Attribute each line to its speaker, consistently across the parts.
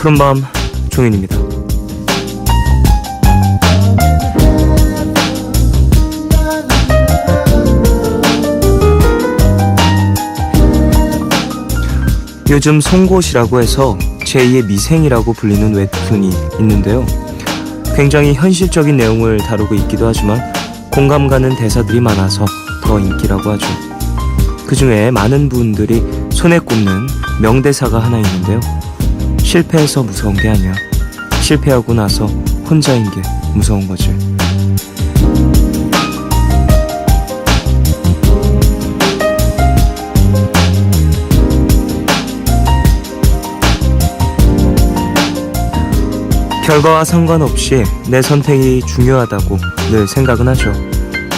Speaker 1: 푸른밤 종현입니다. 요즘 송곳이라고 해서 제2의 미생이라고 불리는 웹툰이 있는데요. 굉장히 현실적인 내용을 다루고 있기도 하지만 공감 가는 대사들이 많아서 더 인기라고 하죠. 그 중에 많은 분들이 손에 꼽는 명대사가 하나 있는데요. 실패해서 무서운 게 아니야. 실패하고 나서 혼자인 게 무서운 거지. 결과와 상관없이 내 선택이 중요하다고 늘 생각은 하죠.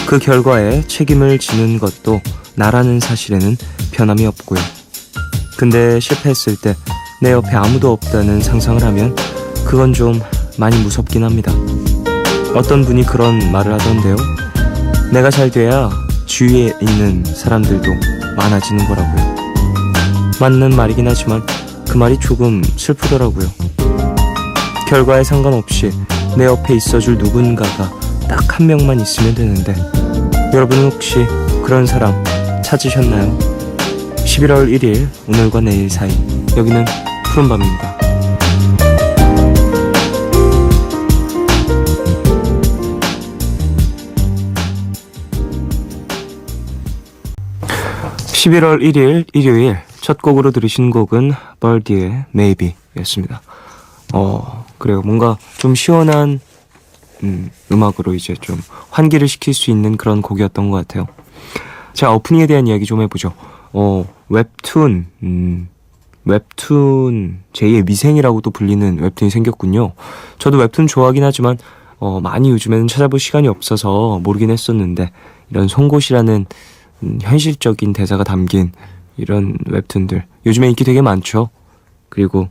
Speaker 1: 그 결과에 책임을 지는 것도 나라는 사실에는 변함이 없고요. 근데 실패했을 때 내 옆에 아무도 없다는 상상을 하면 그건 좀 많이 무섭긴 합니다. 어떤 분이 그런 말을 하던데요. 내가 잘 돼야 주위에 있는 사람들도 많아지는 거라고요. 맞는 말이긴 하지만 그 말이 조금 슬프더라고요. 결과에 상관없이 내 옆에 있어줄 누군가가 딱 한 명만 있으면 되는데 여러분은 혹시 그런 사람 찾으셨나요? 11월 1일 오늘과 내일 사이 여기는 푸른밤입니다. (11월 1일) 일요일 첫 곡으로 들으신 곡은 벌디의 Maybe 였습니다. 그래요. 뭔가 좀 시원한 음악으로 이제 좀 환기를 시킬 수 있는 그런 곡이었던 것 같아요. 자, 오프닝에 대한 이야기 좀 해보죠. 웹툰 제2의 미생이라고도 불리는 웹툰이 생겼군요. 저도 웹툰 좋아하긴 하지만 많이 요즘에는 찾아볼 시간이 없어서 모르긴 했었는데 이런 송곳이라는 현실적인 대사가 담긴 이런 웹툰들 요즘에 인기 되게 많죠. 그리고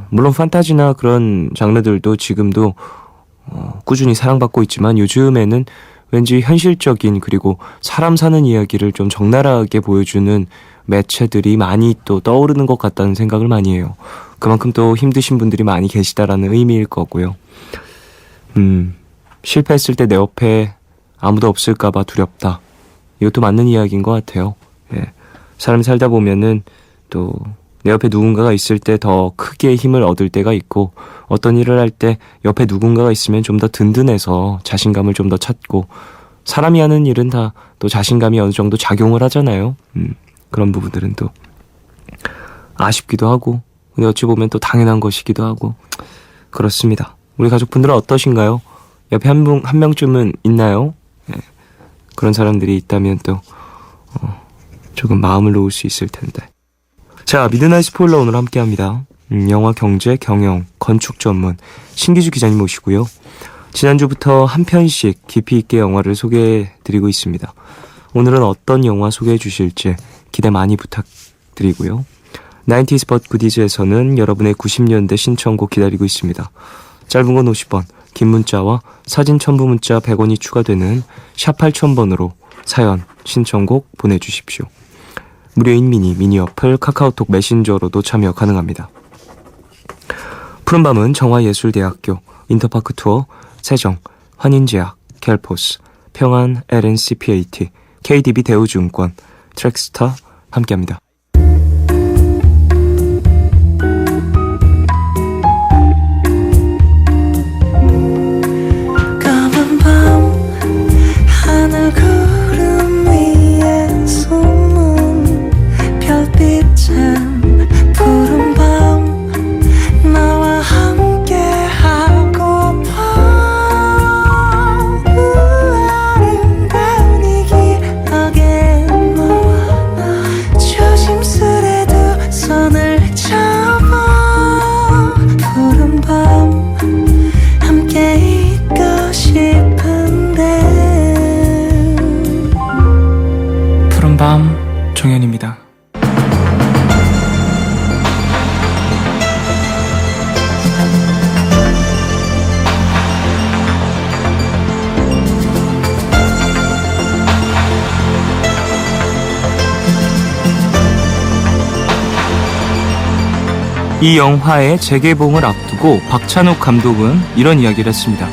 Speaker 1: 물론 판타지나 그런 장르들도 지금도 꾸준히 사랑받고 있지만 요즘에는 왠지 현실적인 그리고 사람 사는 이야기를 좀 적나라하게 보여주는 매체들이 많이 또 떠오르는 것 같다는 생각을 많이 해요. 그만큼 또 힘드신 분들이 많이 계시다라는 의미일 거고요. 실패했을 때 내 옆에 아무도 없을까봐 두렵다. 이것도 맞는 이야기인 것 같아요. 예. 사람이 살다 보면은 또 내 옆에 누군가가 있을 때 더 크게 힘을 얻을 때가 있고 어떤 일을 할 때 옆에 누군가가 있으면 좀 더 든든해서 자신감을 좀 더 찾고 사람이 하는 일은 다 또 자신감이 어느 정도 작용을 하잖아요. 그런 부분들은 또 아쉽기도 하고 근데 어찌 보면 또 당연한 것이기도 하고 그렇습니다. 우리 가족분들은 어떠신가요? 옆에 한 명쯤은 있나요? 네. 그런 사람들이 있다면 또 조금 마음을 놓을 수 있을 텐데. 자, 미드나잇 스포일러 오늘 함께합니다. 영화, 경제, 경영, 건축 전문 신기주 기자님 모시고요. 지난주부터 한 편씩 깊이 있게 영화를 소개해드리고 있습니다. 오늘은 어떤 영화 소개해 주실지 기대 많이 부탁드리고요. 90s but goodies에서는 여러분의 90년대 신청곡 기다리고 있습니다. 짧은 건 50원, 긴 문자와 사진 첨부 문자 100원이 추가되는 샵 8000번으로 사연, 신청곡 보내주십시오. 무료인 미니 어플 카카오톡 메신저로도 참여 가능합니다. 푸른밤은 정화예술대학교, 인터파크 투어, 세정, 환인제약, 켈포스, 평안 LNCPAT, KDB 대우증권, 트랙스타 함께합니다. 푸른밤 종현입니다. 이 영화의 재개봉을 앞두고 박찬욱 감독은 이런 이야기를 했습니다.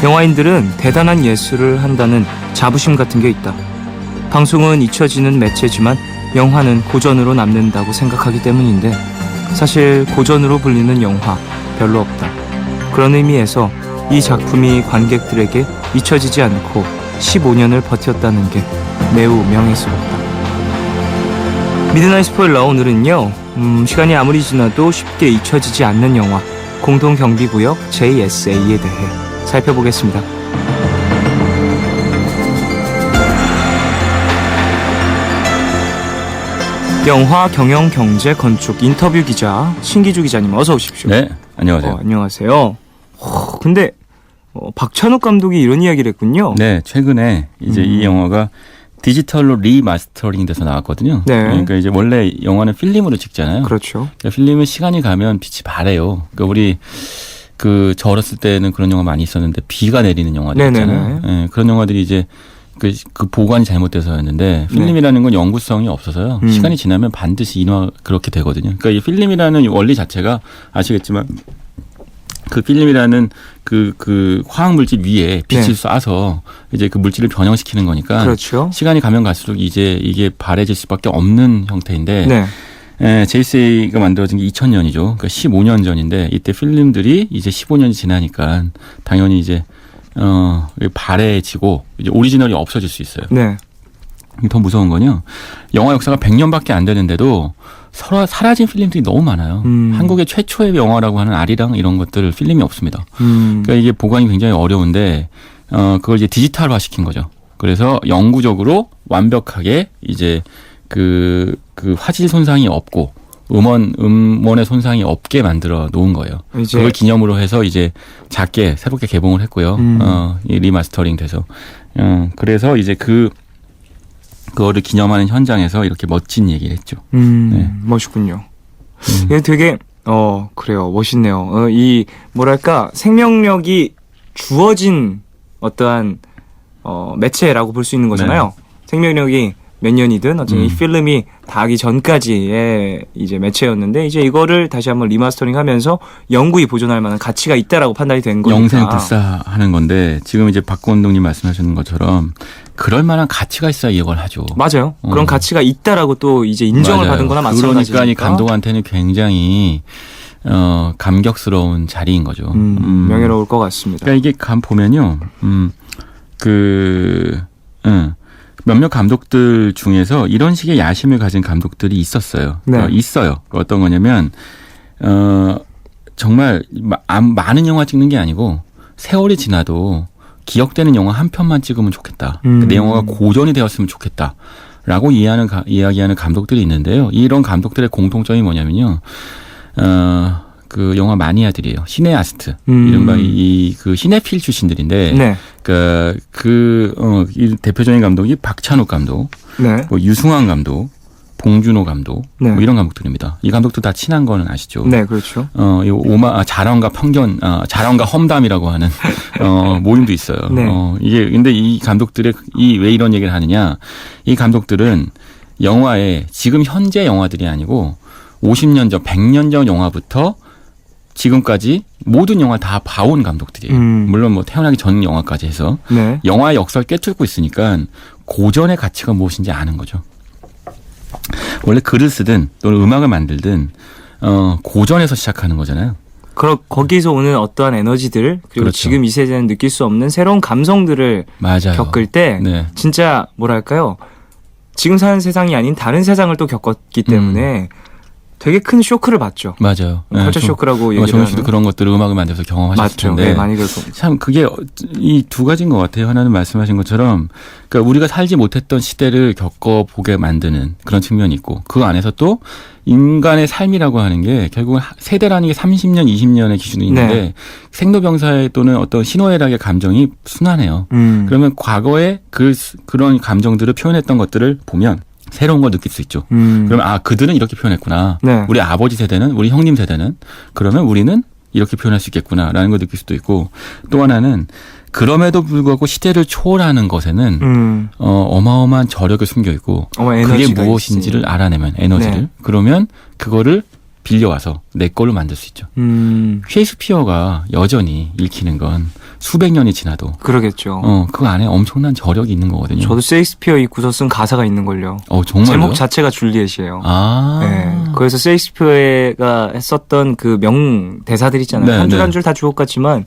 Speaker 1: 영화인들은 대단한 예술을 한다는 자부심 같은 게 있다. 방송은 잊혀지는 매체지만 영화는 고전으로 남는다고 생각하기 때문인데 사실 고전으로 불리는 영화 별로 없다. 그런 의미에서 이 작품이 관객들에게 잊혀지지 않고 15년을 버텼다는 게 매우 명예스럽다. 미드나잇 스포일러 오늘은요. 시간이 아무리 지나도 쉽게 잊혀지지 않는 영화 공동경비구역 JSA에 대해 살펴보겠습니다. 영화 경영 경제 건축 인터뷰 기자 신기주 기자님 어서 오십시오.
Speaker 2: 네, 안녕하세요.
Speaker 1: 안녕하세요. 근데 박찬욱 감독이 이런 이야기를 했군요.
Speaker 2: 네, 최근에 이제 이 영화가 디지털로 리마스터링 돼서 나왔거든요.
Speaker 1: 네.
Speaker 2: 그러니까 이제 원래 영화는 필름으로 찍잖아요.
Speaker 1: 그렇죠.
Speaker 2: 그러니까 필름은 시간이 가면 빛이 바래요. 그러니까 우리 저 어렸을 때는 그런 영화 많이 있었는데 비가 내리는 영화들 있잖아요. 네, 그런 영화들이 이제 그 보관이 잘못돼서였는데 필름이라는 건 영구성이 없어서요. 시간이 지나면 반드시 인화 그렇게 되거든요. 그러니까 이 필름이라는 원리 자체가 아시겠지만 그 필름이라는 그 화학 물질 위에 빛을 쏴서 이제 그 물질을 변형시키는 거니까
Speaker 1: 그렇죠.
Speaker 2: 시간이 가면 갈수록 이제 이게 바래질 수밖에 없는 형태인데 JCA가 만들어진 게 2000년이죠. 그러니까 15년 전인데 이때 필름들이 이제 15년이 지나니까 당연히 이제 바래지고 이제 오리지널이 없어질 수 있어요.
Speaker 1: 네.
Speaker 2: 더 무서운 건요. 영화 역사가 100년밖에 안 되는데도 사라진 필름들이 너무 많아요. 한국의 최초의 영화라고 하는 아리랑 이런 것들 필름이 없습니다. 그러니까 이게 보관이 굉장히 어려운데 그걸 이제 디지털화 시킨 거죠. 그래서 영구적으로 완벽하게 이제 그 화질 손상이 없고 음원의 손상이 없게 만들어 놓은 거예요. 그걸 기념으로 해서 이제 작게 새롭게 개봉을 했고요. 이 리마스터링 돼서 그래서 이제 그거를 기념하는 현장에서 이렇게 멋진 얘기를 했죠. 네.
Speaker 1: 멋있군요. 이게 되게 그래요. 멋있네요. 이 뭐랄까 생명력이 주어진 어떠한 매체라고 볼 수 있는 거잖아요. 네. 생명력이 몇 년이든 어쨌든 이 필름이 다 하기 전까지의 이제 매체였는데 이제 이거를 다시 한번 리마스터링하면서 영구히 보존할 만한 가치가 있다라고 판단이 된 거니까.
Speaker 2: 영생불사하는 건데 지금 이제 박 감독님 말씀하시는 것처럼 그럴 만한 가치가 있어야 이걸 하죠. 맞아요.
Speaker 1: 그런 가치가 있다라고 또 이제 인정을 받은 거나 마찬가지니까.
Speaker 2: 그러니까 이 감독한테는 굉장히 감격스러운 자리인 거죠.
Speaker 1: 명예로울 것 같습니다.
Speaker 2: 그러니까 이게 보면요. 몇몇 감독들 중에서 이런 식의 야심을 가진 감독들이 있었어요.
Speaker 1: 네.
Speaker 2: 있어요. 어떤 거냐면 정말 많은 영화 찍는 게 아니고 세월이 지나도 기억되는 영화 한 편만 찍으면 좋겠다. 내 영화가 고전이 되었으면 좋겠다라고 이야기하는 감독들이 있는데요. 이런 감독들의 공통점이 뭐냐면요. 그 영화 마니아들이에요. 시네아스트. 이른바 그 시네필 출신들인데,
Speaker 1: 네.
Speaker 2: 이 대표적인 감독이 박찬욱 감독,
Speaker 1: 네.
Speaker 2: 뭐 유승환 감독, 봉준호 감독,
Speaker 1: 네.
Speaker 2: 뭐 이런 감독들입니다. 이 감독도 다 친한 거는 아시죠?
Speaker 1: 네, 그렇죠.
Speaker 2: 자랑과 편견, 자랑과 험담이라고 하는, 모임도 있어요.
Speaker 1: 네.
Speaker 2: 근데 이 감독들의, 왜 이런 얘기를 하느냐. 이 감독들은 영화에 지금 현재 영화들이 아니고 50년 전, 100년 전 영화부터 지금까지 모든 영화 다 봐온 감독들이에요. 물론 뭐 태어나기 전 영화까지 해서
Speaker 1: 네.
Speaker 2: 영화의 역사를 꿰뚫고 있으니까 고전의 가치가 무엇인지 아는 거죠. 원래 글을 쓰든 또는 음악을 만들든 고전에서 시작하는 거잖아요.
Speaker 1: 거기서 오는 어떠한 에너지들 그리고
Speaker 2: 그렇죠.
Speaker 1: 지금 이 세대는 느낄 수 없는 새로운 감성들을
Speaker 2: 맞아요.
Speaker 1: 겪을 때 진짜 뭐랄까요. 지금 사는 세상이 아닌 다른 세상을 또 겪었기 때문에 되게 큰 쇼크를 받죠.
Speaker 2: 맞아요.
Speaker 1: 컬처 쇼크라고 얘기를
Speaker 2: 정훈 씨도 그런 것들을 음악을 만들어서 경험하셨을 텐데.
Speaker 1: 네, 많이 그렇고.
Speaker 2: 참 그게 이 두 가지인 것 같아요. 하나는 말씀하신 것처럼 그러니까 우리가 살지 못했던 시대를 겪어보게 만드는 그런 측면이 있고 그 안에서 또 인간의 삶이라고 하는 게 결국 세대라는 게 30년, 20년의 기준이 있는데 생로병사의 또는 어떤 신호애락의 감정이 순환해요. 그러면 과거에 그런 감정들을 표현했던 것들을 보면 새로운 걸 느낄 수 있죠. 그러면 그들은 이렇게 표현했구나.
Speaker 1: 네.
Speaker 2: 우리 아버지 세대는, 우리 형님 세대는 그러면 우리는 이렇게 표현할 수 있겠구나라는 걸 느낄 수도 있고 또 하나는 그럼에도 불구하고 시대를 초월하는 것에는 어마어마한 저력이 숨겨 있고 그게 무엇인지를 알아내면 에너지를 그러면 그거를 빌려와서 내 걸로 만들 수 있죠. 셰익스피어가 여전히 읽히는 건 수백 년이 지나도
Speaker 1: 그러겠죠.
Speaker 2: 그 안에 엄청난 저력이 있는 거거든요.
Speaker 1: 저도 셰익스피어 읽고서 쓴 가사가 있는 걸요.
Speaker 2: 정말요?
Speaker 1: 제목 자체가 줄리엣이에요. 네. 그래서 셰익스피어가 했었던 그 명 대사들 있잖아요.
Speaker 2: 네,
Speaker 1: 한 줄
Speaker 2: 네.
Speaker 1: 한 줄 다 주옥 같지만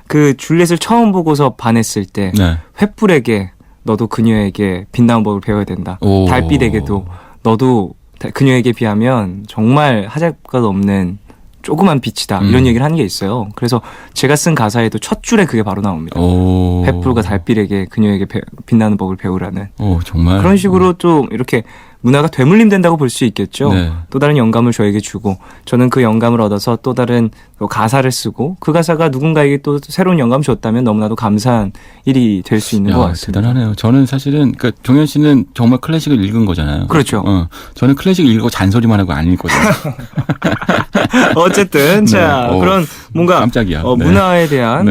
Speaker 1: 그 줄리엣을 처음 보고서 반했을 때
Speaker 2: 네.
Speaker 1: 횃불에게 너도 그녀에게 빛나는 법을 배워야 된다.
Speaker 2: 오.
Speaker 1: 달빛에게도 너도 그녀에게 비하면 정말 하잘것 없는 조그만 빛이다. 이런 얘기를 하는 게 있어요. 그래서 제가 쓴 가사에도 첫 줄에 그게 바로 나옵니다. 횃불과 달빛에게 그녀에게 빛나는 법을 배우라는.
Speaker 2: 정말.
Speaker 1: 그런 식으로 좀 이렇게 문화가 되물림된다고 볼 수 있겠죠.
Speaker 2: 네.
Speaker 1: 또 다른 영감을 저에게 주고 저는 그 영감을 얻어서 또 다른 가사를 쓰고 그 가사가 누군가에게 또 새로운 영감을 줬다면 너무나도 감사한 일이 될 수 있는 것 같습니다.
Speaker 2: 대단하네요. 저는 사실은 그러니까 종현 씨는 정말 클래식을 읽은 거잖아요.
Speaker 1: 그렇죠.
Speaker 2: 저는 클래식 읽고 잔소리만 하고 안 읽거든요.
Speaker 1: 어쨌든 자 그런 뭔가
Speaker 2: 깜짝이야.
Speaker 1: 문화에 대한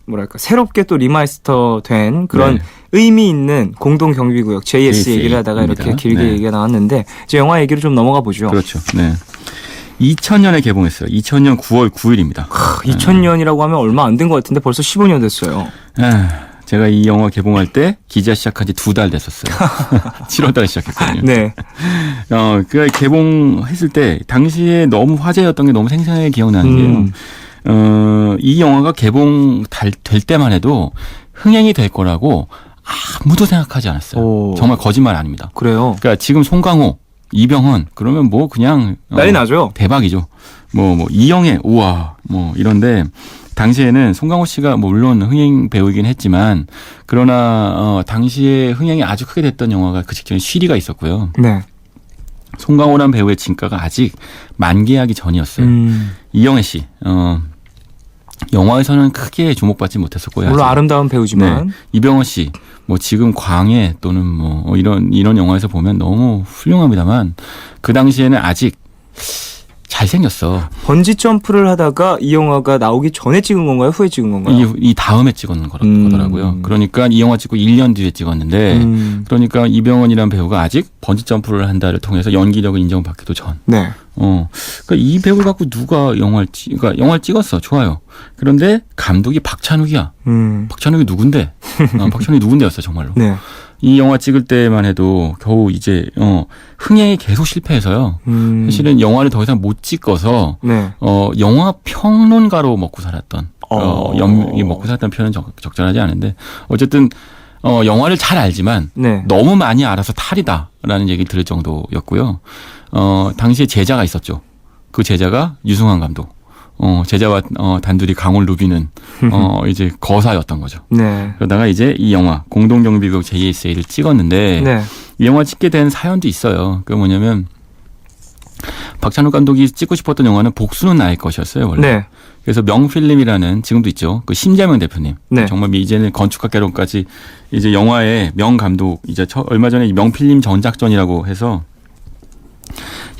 Speaker 1: 뭐랄까 새롭게 또 리마스터된 그런 의미 있는 공동 경비구역 JS 얘기를 하다가 이렇게 길게 얘기가 나왔는데 이제 영화 얘기로 좀 넘어가 보죠.
Speaker 2: 그렇죠. 네. 2000년에 개봉했어요. 2000년 9월 9일입니다.
Speaker 1: 2000년이라고 하면 얼마 안 된 것 같은데 벌써 15년 됐어요.
Speaker 2: 제가 이 영화 개봉할 때 기자 시작한 지 2달 됐었어요. 7월 달에 시작했거든요.
Speaker 1: 네.
Speaker 2: 그 개봉했을 때 당시에 너무 화제였던 게 너무 생생하게 기억나는 게요. 이 영화가 될 때만 해도 흥행이 될 거라고 아무도 생각하지 않았어요. 정말 거짓말 아닙니다.
Speaker 1: 그래요?
Speaker 2: 그러니까 지금 송강호, 이병헌 그러면 뭐 그냥
Speaker 1: 난리 나죠.
Speaker 2: 대박이죠. 뭐 이영애 우와 뭐 이런데 당시에는 송강호 씨가 뭐 물론 흥행 배우이긴 했지만 그러나 당시에 흥행이 아주 크게 됐던 영화가 그 직전에 쉬리가 있었고요.
Speaker 1: 네.
Speaker 2: 송강호란 배우의 진가가 아직 만개하기 전이었어요. 이영애 씨 영화에서는 크게 주목받지 못했었고요.
Speaker 1: 물론
Speaker 2: 아직.
Speaker 1: 아름다운 배우지만
Speaker 2: 이병헌 씨 뭐 지금 광해 또는 뭐 이런 영화에서 보면 너무 훌륭합니다만 그 당시에는 아직 잘생겼어.
Speaker 1: 번지 점프를 하다가 이 영화가 나오기 전에 찍은 건가요? 후에 찍은 건가요?
Speaker 2: 이 다음에 찍은 거더라고요. 그러니까 이 영화 찍고 1년 뒤에 찍었는데 그러니까 이병헌이라는 배우가 아직 번지 점프를 한다를 통해서 연기력을 인정받기도 전.
Speaker 1: 네.
Speaker 2: 그러니까 이 배우를 갖고 누가 영화를 찍었어. 좋아요. 그런데 감독이 박찬욱이야. 박찬욱이 누군데? 박찬욱이 누군데였어 정말로.
Speaker 1: 네.
Speaker 2: 이 영화 찍을 때만 해도 겨우 이제 흥행이 계속 실패해서요. 사실은 영화를 더 이상 못 찍어서
Speaker 1: 네.
Speaker 2: 영화 평론가로 먹고 살았던 먹고 살았던 표현은 적절하지 않은데 어쨌든 영화를 잘 알지만
Speaker 1: 네.
Speaker 2: 너무 많이 알아서 탈이다라는 얘기 들을 정도였고요. 당시에 제자가 있었죠. 그 제자가 유승환 감독. 제자와 단둘이 강을 누비는 이제 거사였던 거죠.
Speaker 1: 네.
Speaker 2: 그러다가 이제 이 영화 공동경비구역 JSA를 찍었는데
Speaker 1: 네.
Speaker 2: 이 영화 찍게 된 사연도 있어요. 그 뭐냐면 박찬욱 감독이 찍고 싶었던 영화는 복수는 나의 것이었어요 원래.
Speaker 1: 네.
Speaker 2: 그래서 명필름이라는 지금도 있죠. 그 심재명 대표님.
Speaker 1: 네.
Speaker 2: 정말 이제는 건축학개론까지 이제 영화의 명 감독 이제 얼마 전에 명필름 전작전이라고 해서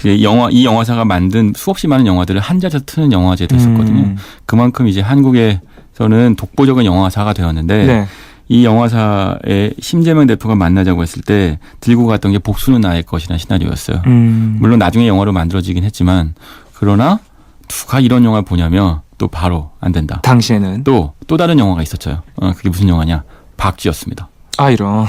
Speaker 2: 이 영화사가 만든 수없이 많은 영화들을 한 자리에서 트는 영화제 됐었거든요. 그만큼 이제 한국에서는 독보적인 영화사가 되었는데
Speaker 1: 네.
Speaker 2: 이 영화사의 심재명 대표가 만나자고 했을 때 들고 갔던 게 복수는 나의 것이라는 시나리오였어요. 물론 나중에 영화로 만들어지긴 했지만 그러나 누가 이런 영화를 보냐면 또 바로 안 된다.
Speaker 1: 당시에는
Speaker 2: 또 다른 영화가 있었죠. 그게 무슨 영화냐? 박쥐였습니다.
Speaker 1: 이런.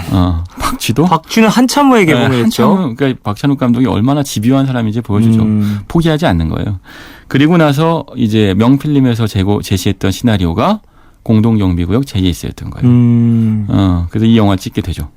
Speaker 2: 박쥐도?
Speaker 1: 박쥐는 한참 후에 개봉했죠.
Speaker 2: 그러니까 박찬욱 감독이 얼마나 집요한 사람인지 보여주죠. 포기하지 않는 거예요. 그리고 나서 이제 명필름에서 제시했던 시나리오가 공동경비구역 JS였던 거예요. 그래서 이 영화 찍게 되죠.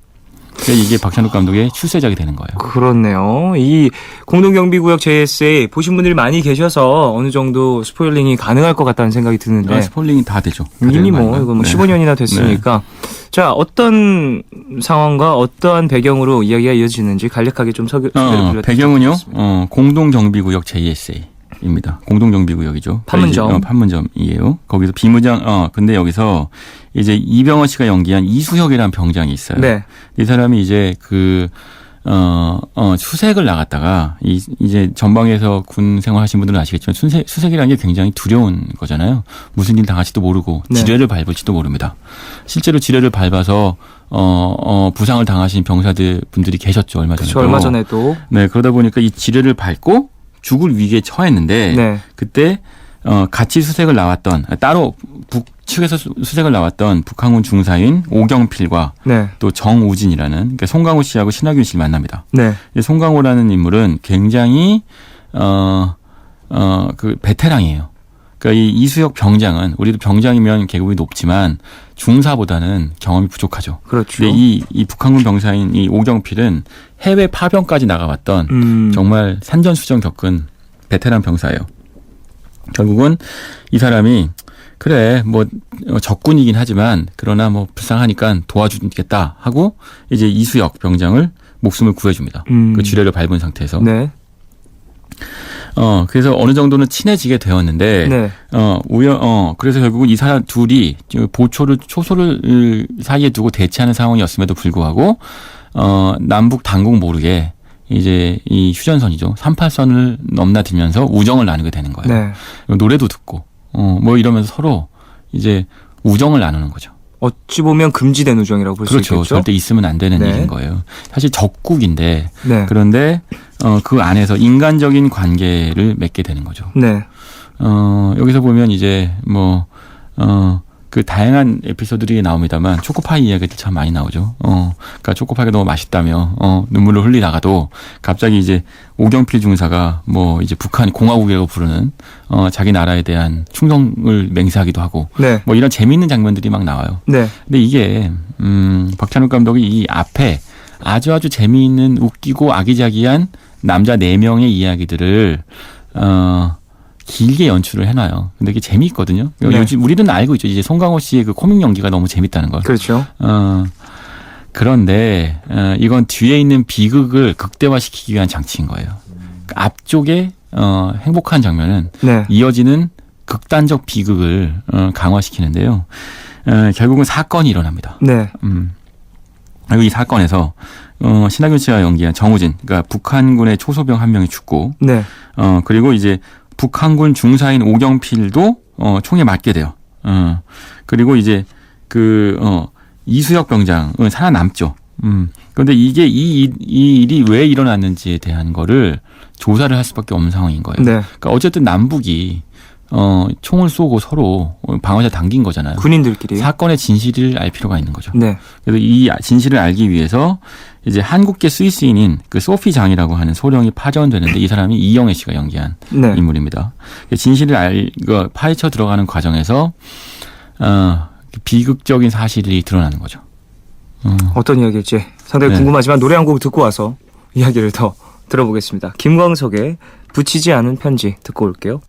Speaker 2: 그러니까 이게 박찬욱 감독의 출세작이 되는 거예요.
Speaker 1: 그렇네요. 이 공동경비구역 JSA 보신 분들이 많이 계셔서 어느 정도 스포일링이 가능할 것 같다는 생각이 드는데
Speaker 2: 스포일링이 다 되죠.
Speaker 1: 이미 이거 15년이나 됐으니까 자 어떤 상황과 어떠한 배경으로 이야기가 이어지는지 간략하게 좀 소개를 드려드리겠습니다.
Speaker 2: 배경은요. 공동경비구역 JSA입니다. 공동경비구역이죠.
Speaker 1: 판문점.
Speaker 2: 판문점이에요. 거기서 비무장 근데 여기서 이제 이병헌 씨가 연기한 이수혁이라는 병장이 있어요.
Speaker 1: 네.
Speaker 2: 이 사람이 이제 수색을 나갔다가 이제 전방에서 군 생활하신 분들은 아시겠지만 수색이라는 게 굉장히 두려운 거잖아요. 무슨 일 당할지도 모르고 지뢰를 밟을지도 모릅니다. 실제로 지뢰를 밟아서 부상을 당하신 병사들 분들이 계셨죠. 얼마 전에도.
Speaker 1: 그렇죠. 얼마 전에도.
Speaker 2: 네, 그러다 보니까 이 지뢰를 밟고 죽을 위기에 처했는데
Speaker 1: 네.
Speaker 2: 그때 같이 수색을 나왔던 따로 북측에서 수색을 나왔던 북한군 중사인 오경필과
Speaker 1: 네.
Speaker 2: 또 정우진이라는 그러니까 송강호 씨하고 신하균 씨를 만납니다.
Speaker 1: 네.
Speaker 2: 송강호라는 인물은 굉장히 그 베테랑이에요. 그러니까 이 이수혁 병장은 우리도 병장이면 계급이 높지만 중사보다는 경험이 부족하죠.
Speaker 1: 그렇죠.
Speaker 2: 근데 이 북한군 병사인 이 오경필은 해외 파병까지 나가봤던 정말 산전수전 겪은 베테랑 병사예요. 결국은 이 사람이 그래 뭐 적군이긴 하지만 그러나 뭐 불쌍하니까 도와주겠다 하고 이제 이수혁 병장을 목숨을 구해줍니다. 그 지뢰를 밟은 상태에서.
Speaker 1: 네.
Speaker 2: 그래서 어느 정도는 친해지게 되었는데,
Speaker 1: 네.
Speaker 2: 그래서 결국은 이 사람 둘이 초소를 사이에 두고 대치하는 상황이었음에도 불구하고, 남북 당국 모르게 이제 이 휴전선이죠. 38선을 넘나들면서 우정을 나누게 되는 거예요.
Speaker 1: 네.
Speaker 2: 노래도 듣고, 뭐 이러면서 서로 이제 우정을 나누는 거죠.
Speaker 1: 어찌 보면 금지된 우정이라고 볼 수
Speaker 2: 그렇죠.
Speaker 1: 있겠죠.
Speaker 2: 절대 있으면 안 되는
Speaker 1: 네.
Speaker 2: 일인 거예요. 사실 적국인데
Speaker 1: 네.
Speaker 2: 그런데 그 안에서 인간적인 관계를 맺게 되는 거죠.
Speaker 1: 네.
Speaker 2: 여기서 보면 이제 그 다양한 에피소드들이 나옵니다만 초코파이 이야기들 참 많이 나오죠. 그러니까 초코파이가 너무 맛있다며 눈물을 흘리다가도 갑자기 이제 오경필 중사가 뭐 이제 북한이 공화국이라고 부르는 자기 나라에 대한 충성을 맹세하기도 하고
Speaker 1: 네.
Speaker 2: 뭐 이런 재미있는 장면들이 막 나와요.
Speaker 1: 네.
Speaker 2: 근데 이게 박찬욱 감독이 이 앞에 아주 재미있는 웃기고 아기자기한 남자 4명의 이야기들을 길게 연출을 해놔요. 근데 이게 재미있거든요.
Speaker 1: 네.
Speaker 2: 요즘 우리는 알고 있죠. 이제 송강호 씨의 그 코믹 연기가 너무 재밌다는 걸.
Speaker 1: 그렇죠.
Speaker 2: 그런데 이건 뒤에 있는 비극을 극대화시키기 위한 장치인 거예요. 그러니까 앞쪽에 행복한 장면은
Speaker 1: 네.
Speaker 2: 이어지는 극단적 비극을 강화시키는데요. 결국은 사건이 일어납니다.
Speaker 1: 네.
Speaker 2: 그리고 이 사건에서 신하균 씨가 연기한 정우진, 그러니까 북한군의 초소병 한 명이 죽고,
Speaker 1: 네.
Speaker 2: 그리고 이제 북한군 중사인 오경필도 총에 맞게 돼요. 그리고 이제 이수혁 병장은 살아남죠. 그런데 이게 이 일이 왜 일어났는지에 대한 거를 조사를 할 수밖에 없는 상황인 거예요.
Speaker 1: 네.
Speaker 2: 그러니까 어쨌든 남북이 총을 쏘고 서로 방아쇠 당긴 거잖아요.
Speaker 1: 군인들끼리.
Speaker 2: 사건의 진실을 알 필요가 있는 거죠.
Speaker 1: 네.
Speaker 2: 그래서 이 진실을 알기 위해서 이제 한국계 스위스인인 그 소피 장이라고 하는 소령이 파견되는데 이 사람이 이영애 씨가 연기한
Speaker 1: 네.
Speaker 2: 인물입니다. 진실을 파헤쳐 들어가는 과정에서 비극적인 사실이 드러나는 거죠.
Speaker 1: 어떤 이야기일지 상당히
Speaker 2: 네.
Speaker 1: 궁금하지만 노래 한 곡 듣고 와서 이야기를 더 들어보겠습니다. 김광석의 붙이지 않은 편지 듣고 올게요.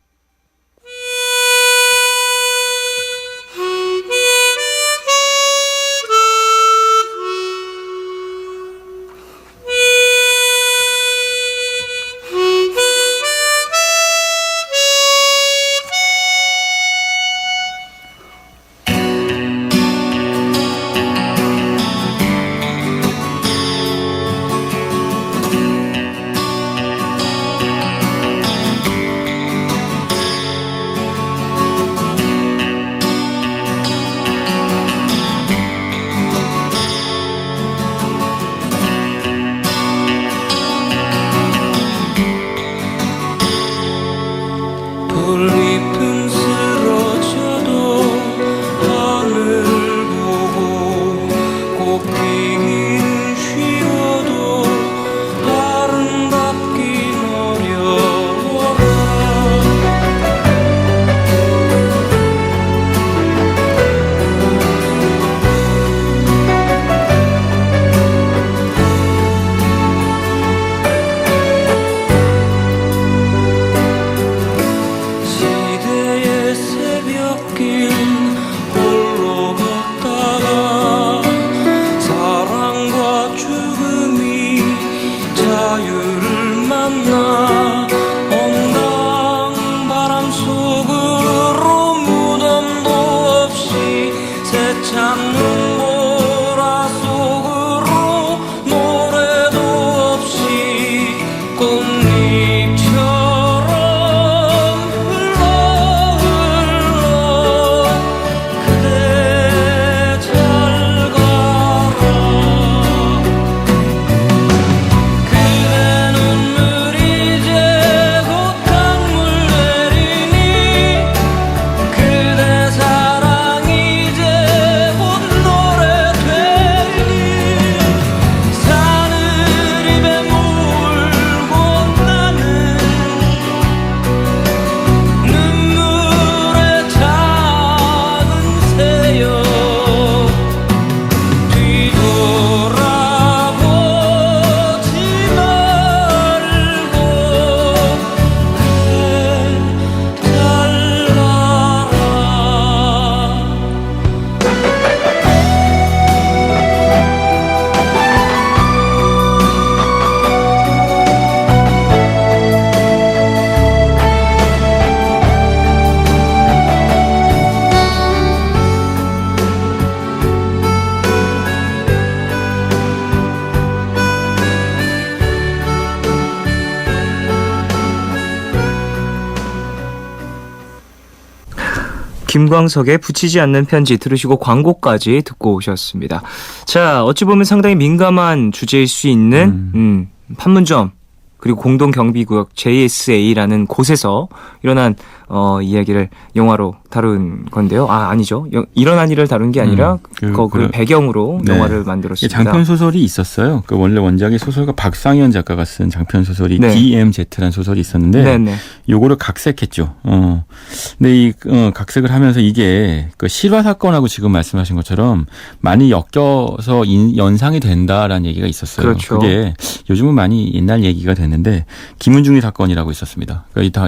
Speaker 3: 돌잎은 쓰러져도 하늘 보고 꽃 피긴 쉬어도 아름답긴 어려워라. 시대의 새벽길 홀로 걷다가
Speaker 1: 김광석의 붙이지 않는 편지 들으시고 광고까지 듣고 오셨습니다. 자, 어찌 보면 상당히 민감한 주제일 수 있는 판문점 그리고 공동경비구역 JSA라는 곳에서 일어난 이야기를 영화로 다룬 건데요. 아니죠. 일어난 일을 다룬 게 아니라 그 배경으로
Speaker 2: 네.
Speaker 1: 영화를 만들었습니다.
Speaker 2: 장편 소설이 있었어요. 그 원래 원작의 소설가 박상현 작가가 쓴 장편 소설이
Speaker 1: 네.
Speaker 2: DMZ라는 소설이 있었는데
Speaker 1: 네네.
Speaker 2: 요거를 각색했죠. 근데 이 각색을 하면서 이게 그 실화 사건하고 지금 말씀하신 것처럼 많이 엮여서 연상이 된다라는 얘기가 있었어요.
Speaker 1: 그렇죠.
Speaker 2: 그게 요즘은 많이 옛날 얘기가 됐는데 김은중이 사건이라고 있었습니다. 그러니까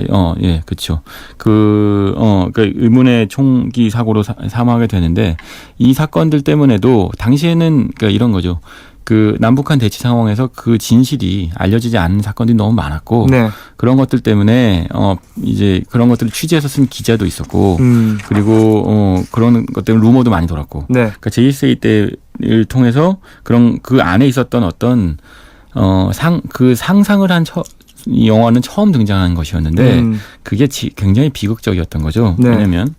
Speaker 2: 그렇죠. 그러니까 의문의 총기 사고로 사망하게 되는데 이 사건들 때문에도 당시에는 그러니까 이런 거죠. 그 남북한 대치 상황에서 그 진실이 알려지지 않는 사건들이 너무 많았고
Speaker 1: 네.
Speaker 2: 그런 것들 때문에 이제 그런 것들을 취재해서 쓴 기자도 있었고 그리고 그런 것 때문에 루머도 많이 돌았고
Speaker 1: 네.
Speaker 2: 그러니까 JSA 때를 통해서 그런 그 안에 있었던 어떤 그 상상을 한 이 영화는 처음 등장한 것이었는데 그게 굉장히 비극적이었던 거죠.
Speaker 1: 네.
Speaker 2: 왜냐하면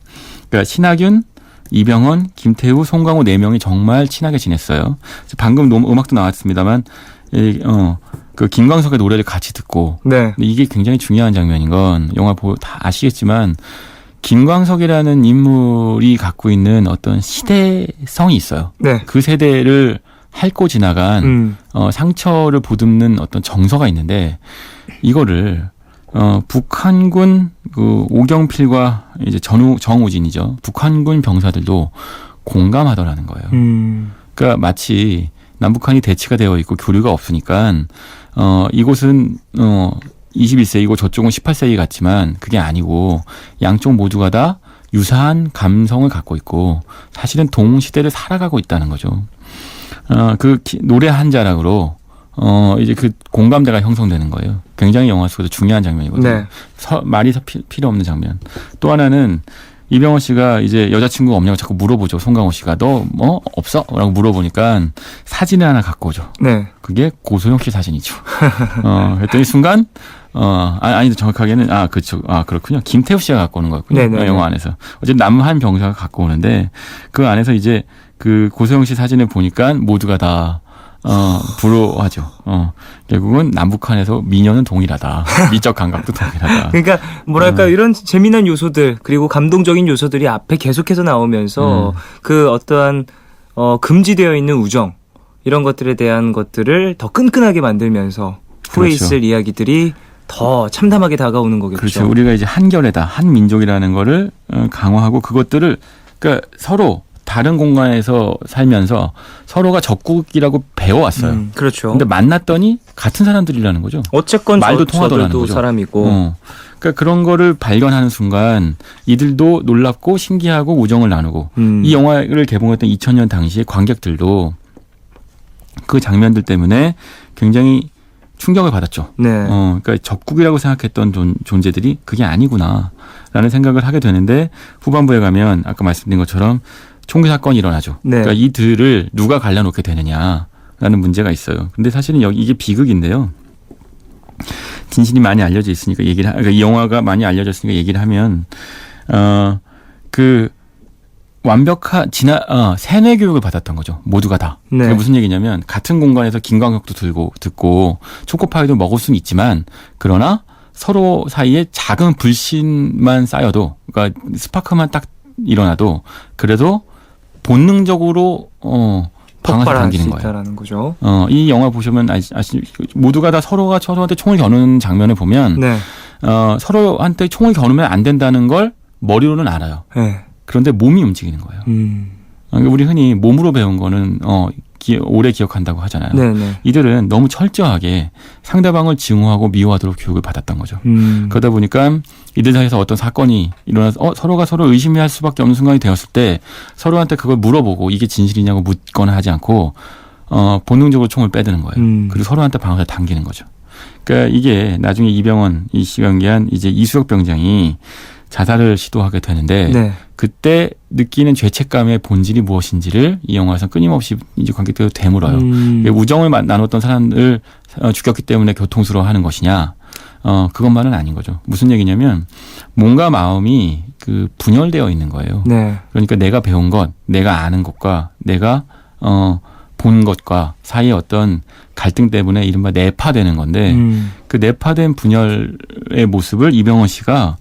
Speaker 2: 그러니까 신하균, 이병헌, 김태우, 송강호 4명이 정말 친하게 지냈어요. 방금 음악도 나왔습니다만 그 김광석의 노래를 같이 듣고
Speaker 1: 네.
Speaker 2: 근데 이게 굉장히 중요한 장면인 건 영화 다 아시겠지만 김광석이라는 인물이 갖고 있는 어떤 시대성이 있어요.
Speaker 1: 네.
Speaker 2: 그 세대를 핥고 지나간 상처를 보듬는 어떤 정서가 있는데 이거를 북한군 그 오경필과 이제 정우진이죠. 북한군 병사들도 공감하더라는 거예요. 그러니까 마치 남북한이 대치가 되어 있고 교류가 없으니까 이곳은 21세기고 저쪽은 18세기 같지만 그게 아니고 양쪽 모두가 다 유사한 감성을 갖고 있고 사실은 동시대를 살아가고 있다는 거죠. 그 노래 한 자락으로 이제 그 공감대가 형성되는 거예요. 굉장히 영화 속에서 중요한 장면이거든요.
Speaker 1: 네.
Speaker 2: 말이 필요 없는 장면. 또 하나는 이병헌 씨가 이제 여자친구가 없냐고 자꾸 물어보죠. 송강호 씨가 너 뭐 없어? 라고 물어보니까 사진을 하나 갖고 오죠.
Speaker 1: 네.
Speaker 2: 그게 고소영 씨 사진이죠. 그랬더니 순간 아니 정확하게는 그렇군요. 김태우 씨가 갖고 오는 거였군요.
Speaker 1: 네네.
Speaker 2: 영화 안에서 어쨌든 남한 병사가 갖고 오는데 그 안에서 이제 그 고소영 씨 사진을 보니까 모두가 다 부러워하죠. 결국은 남북한에서 미녀는 동일하다. 미적 감각도 동일하다.
Speaker 1: 그러니까 뭐랄까 이런 재미난 요소들 그리고 감동적인 요소들이 앞에 계속해서 나오면서 그 어떠한 금지되어 있는 우정 이런 것들에 대한 것들을 더 끈끈하게 만들면서 후에
Speaker 2: 그렇죠.
Speaker 1: 있을 이야기들이 더 참담하게 다가오는 거겠죠.
Speaker 2: 그렇죠. 우리가 이제 한결에다 한 민족이라는 거를 강화하고 그것들을 그러니까 서로 다른 공간에서 살면서 서로가 적국이라고 배워왔어요.
Speaker 1: 그렇죠.
Speaker 2: 근데 만났더니 같은 사람들이라는 거죠.
Speaker 1: 어쨌건
Speaker 2: 말도 통하더라는
Speaker 1: 저들도
Speaker 2: 거죠.
Speaker 1: 사람이고.
Speaker 2: 그러니까 그런 거를 발견하는 순간 이들도 놀랍고 신기하고 우정을 나누고 이 영화를 개봉했던 2000년 당시에 관객들도 그 장면들 때문에 굉장히 충격을 받았죠.
Speaker 1: 네.
Speaker 2: 그러니까 적국이라고 생각했던 존재들이 그게 아니구나라는 생각을 하게 되는데 후반부에 가면 아까 말씀드린 것처럼 총기 사건이 일어나죠.
Speaker 1: 네.
Speaker 2: 그러니까 이들을 누가 갈라놓게 되느냐라는 문제가 있어요. 근데 사실은 이게 비극인데요. 진실이 많이 알려져 있으니까 그러니까 이 영화가 많이 알려졌으니까 얘기를 하면 그 완벽한 세뇌 교육을 받았던 거죠. 모두가 다.
Speaker 1: 네.
Speaker 2: 그게 무슨 얘기냐면 같은 공간에서 김광석도 듣고 초코파이도 먹을 수는 있지만 그러나 서로 사이에 작은 불신만 쌓여도 그러니까 스파크만 딱 일어나도 그래도 본능적으로 방아쇠 당기는 거예요.
Speaker 1: 있다라는 거죠.
Speaker 2: 이 영화 보시면 모두가 다 서로가 서로한테 총을 겨누는 장면을 보면
Speaker 1: 네.
Speaker 2: 서로한테 총을 겨누면 안 된다는 걸 머리로는 알아요.
Speaker 1: 네.
Speaker 2: 그런데 몸이 움직이는 거예요. 우리 흔히 몸으로 배운 거는 오래 기억한다고 하잖아요.
Speaker 1: 네네.
Speaker 2: 이들은 너무 철저하게 상대방을 증오하고 미워하도록 교육을 받았던 거죠. 그러다 보니까 이들 사이에서 어떤 사건이 일어나서 서로가 서로 의심할 수밖에 없는 순간이 되었을 때 서로한테 그걸 물어보고 이게 진실이냐고 묻거나 하지 않고 본능적으로 총을 빼드는 거예요. 그리고 서로한테 방어를 당기는 거죠. 그러니까 이게 나중에 이병헌 씨가 연기한 이제 이수혁 병장이 자살을 시도하게 되는데
Speaker 1: 네.
Speaker 2: 그때 느끼는 죄책감의 본질이 무엇인지를 이 영화에서 끊임없이 이제 관객들도 되물어요. 우정을 나눴던 사람을 죽였기 때문에 교통스러워하는 것이냐, 그것만은 아닌 거죠. 무슨 얘기냐면 몸과 마음이 그 분열되어 있는 거예요.
Speaker 1: 네.
Speaker 2: 그러니까 내가 배운 것, 내가 아는 것과 내가 본 것과 사이의 어떤 갈등 때문에 이른바 내파되는 건데 그 내파된 분열의 모습을 이병헌 씨가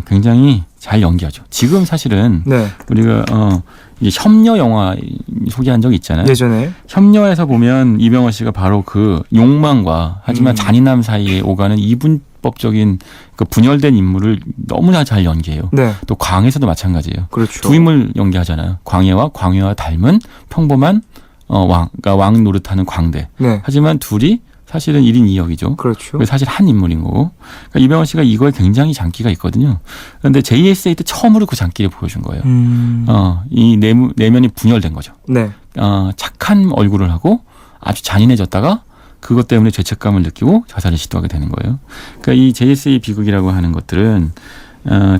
Speaker 2: 굉장히 잘 연기하죠. 지금 사실은
Speaker 1: 네.
Speaker 2: 우리가 이게 협녀 영화 소개한 적이 있잖아요.
Speaker 1: 예전에.
Speaker 2: 협녀에서 보면 이병헌 씨가 바로 그 욕망과 하지만 잔인함 사이에 오가는 이분법적인 그 분열된 인물을 너무나 잘 연기해요.
Speaker 1: 네.
Speaker 2: 또 광해에서도 마찬가지예요.
Speaker 1: 그렇죠.
Speaker 2: 두 인물 연기하잖아요. 광해와 닮은 평범한 그러니까 왕 노릇하는 광대.
Speaker 1: 네.
Speaker 2: 하지만 둘이 사실은 1인 2역이죠.
Speaker 1: 그렇죠.
Speaker 2: 사실 한 인물인 거고. 그러니까 이병헌 씨가 이거에 굉장히 장기가 있거든요. 그런데 JSA 때 처음으로 그 장기를 보여준 거예요. 이 내면이 분열된 거죠.
Speaker 1: 네.
Speaker 2: 착한 얼굴을 하고 아주 잔인해졌다가 그것 때문에 죄책감을 느끼고 자살을 시도하게 되는 거예요. 그러니까 이 JSA 비극이라고 하는 것들은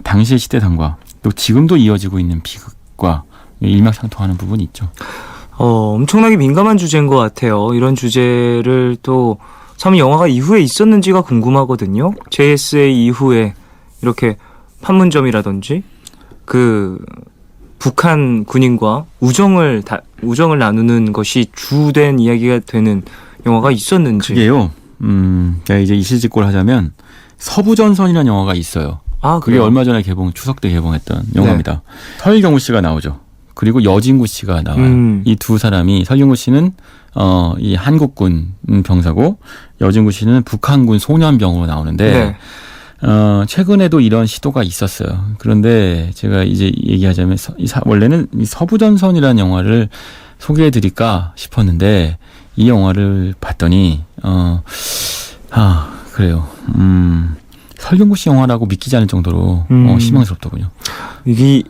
Speaker 2: 당시의 시대상과 또 지금도 이어지고 있는 비극과 일맥상통하는 부분이 있죠.
Speaker 1: 엄청나게 민감한 주제인 것 같아요. 이런 주제를 또 참 영화가 이후에 있었는지가 궁금하거든요. JSA 이후에 이렇게 판문점이라든지 그 북한 군인과 우정을 나누는 것이 주된 이야기가 되는 영화가 있었는지.
Speaker 2: 그게요. 제가 이제 이실직고를 하자면 서부전선이라는 영화가 있어요. 그게
Speaker 1: 그래요?
Speaker 2: 얼마 전에 추석 때 개봉했던 영화입니다. 설경구 씨가 나오죠. 그리고 여진구 씨가 나와요. 이 두 사람이 설경구 씨는 이 한국군 병사고 여진구 씨는 북한군 소년병으로 나오는데
Speaker 1: 네.
Speaker 2: 최근에도 이런 시도가 있었어요. 그런데 제가 이제 얘기하자면 원래는 이 서부전선이라는 영화를 소개해드릴까 싶었는데 이 영화를 봤더니 그래요. 설경구 씨 영화라고 믿기지 않을 정도로 실망스럽더군요.
Speaker 1: 이게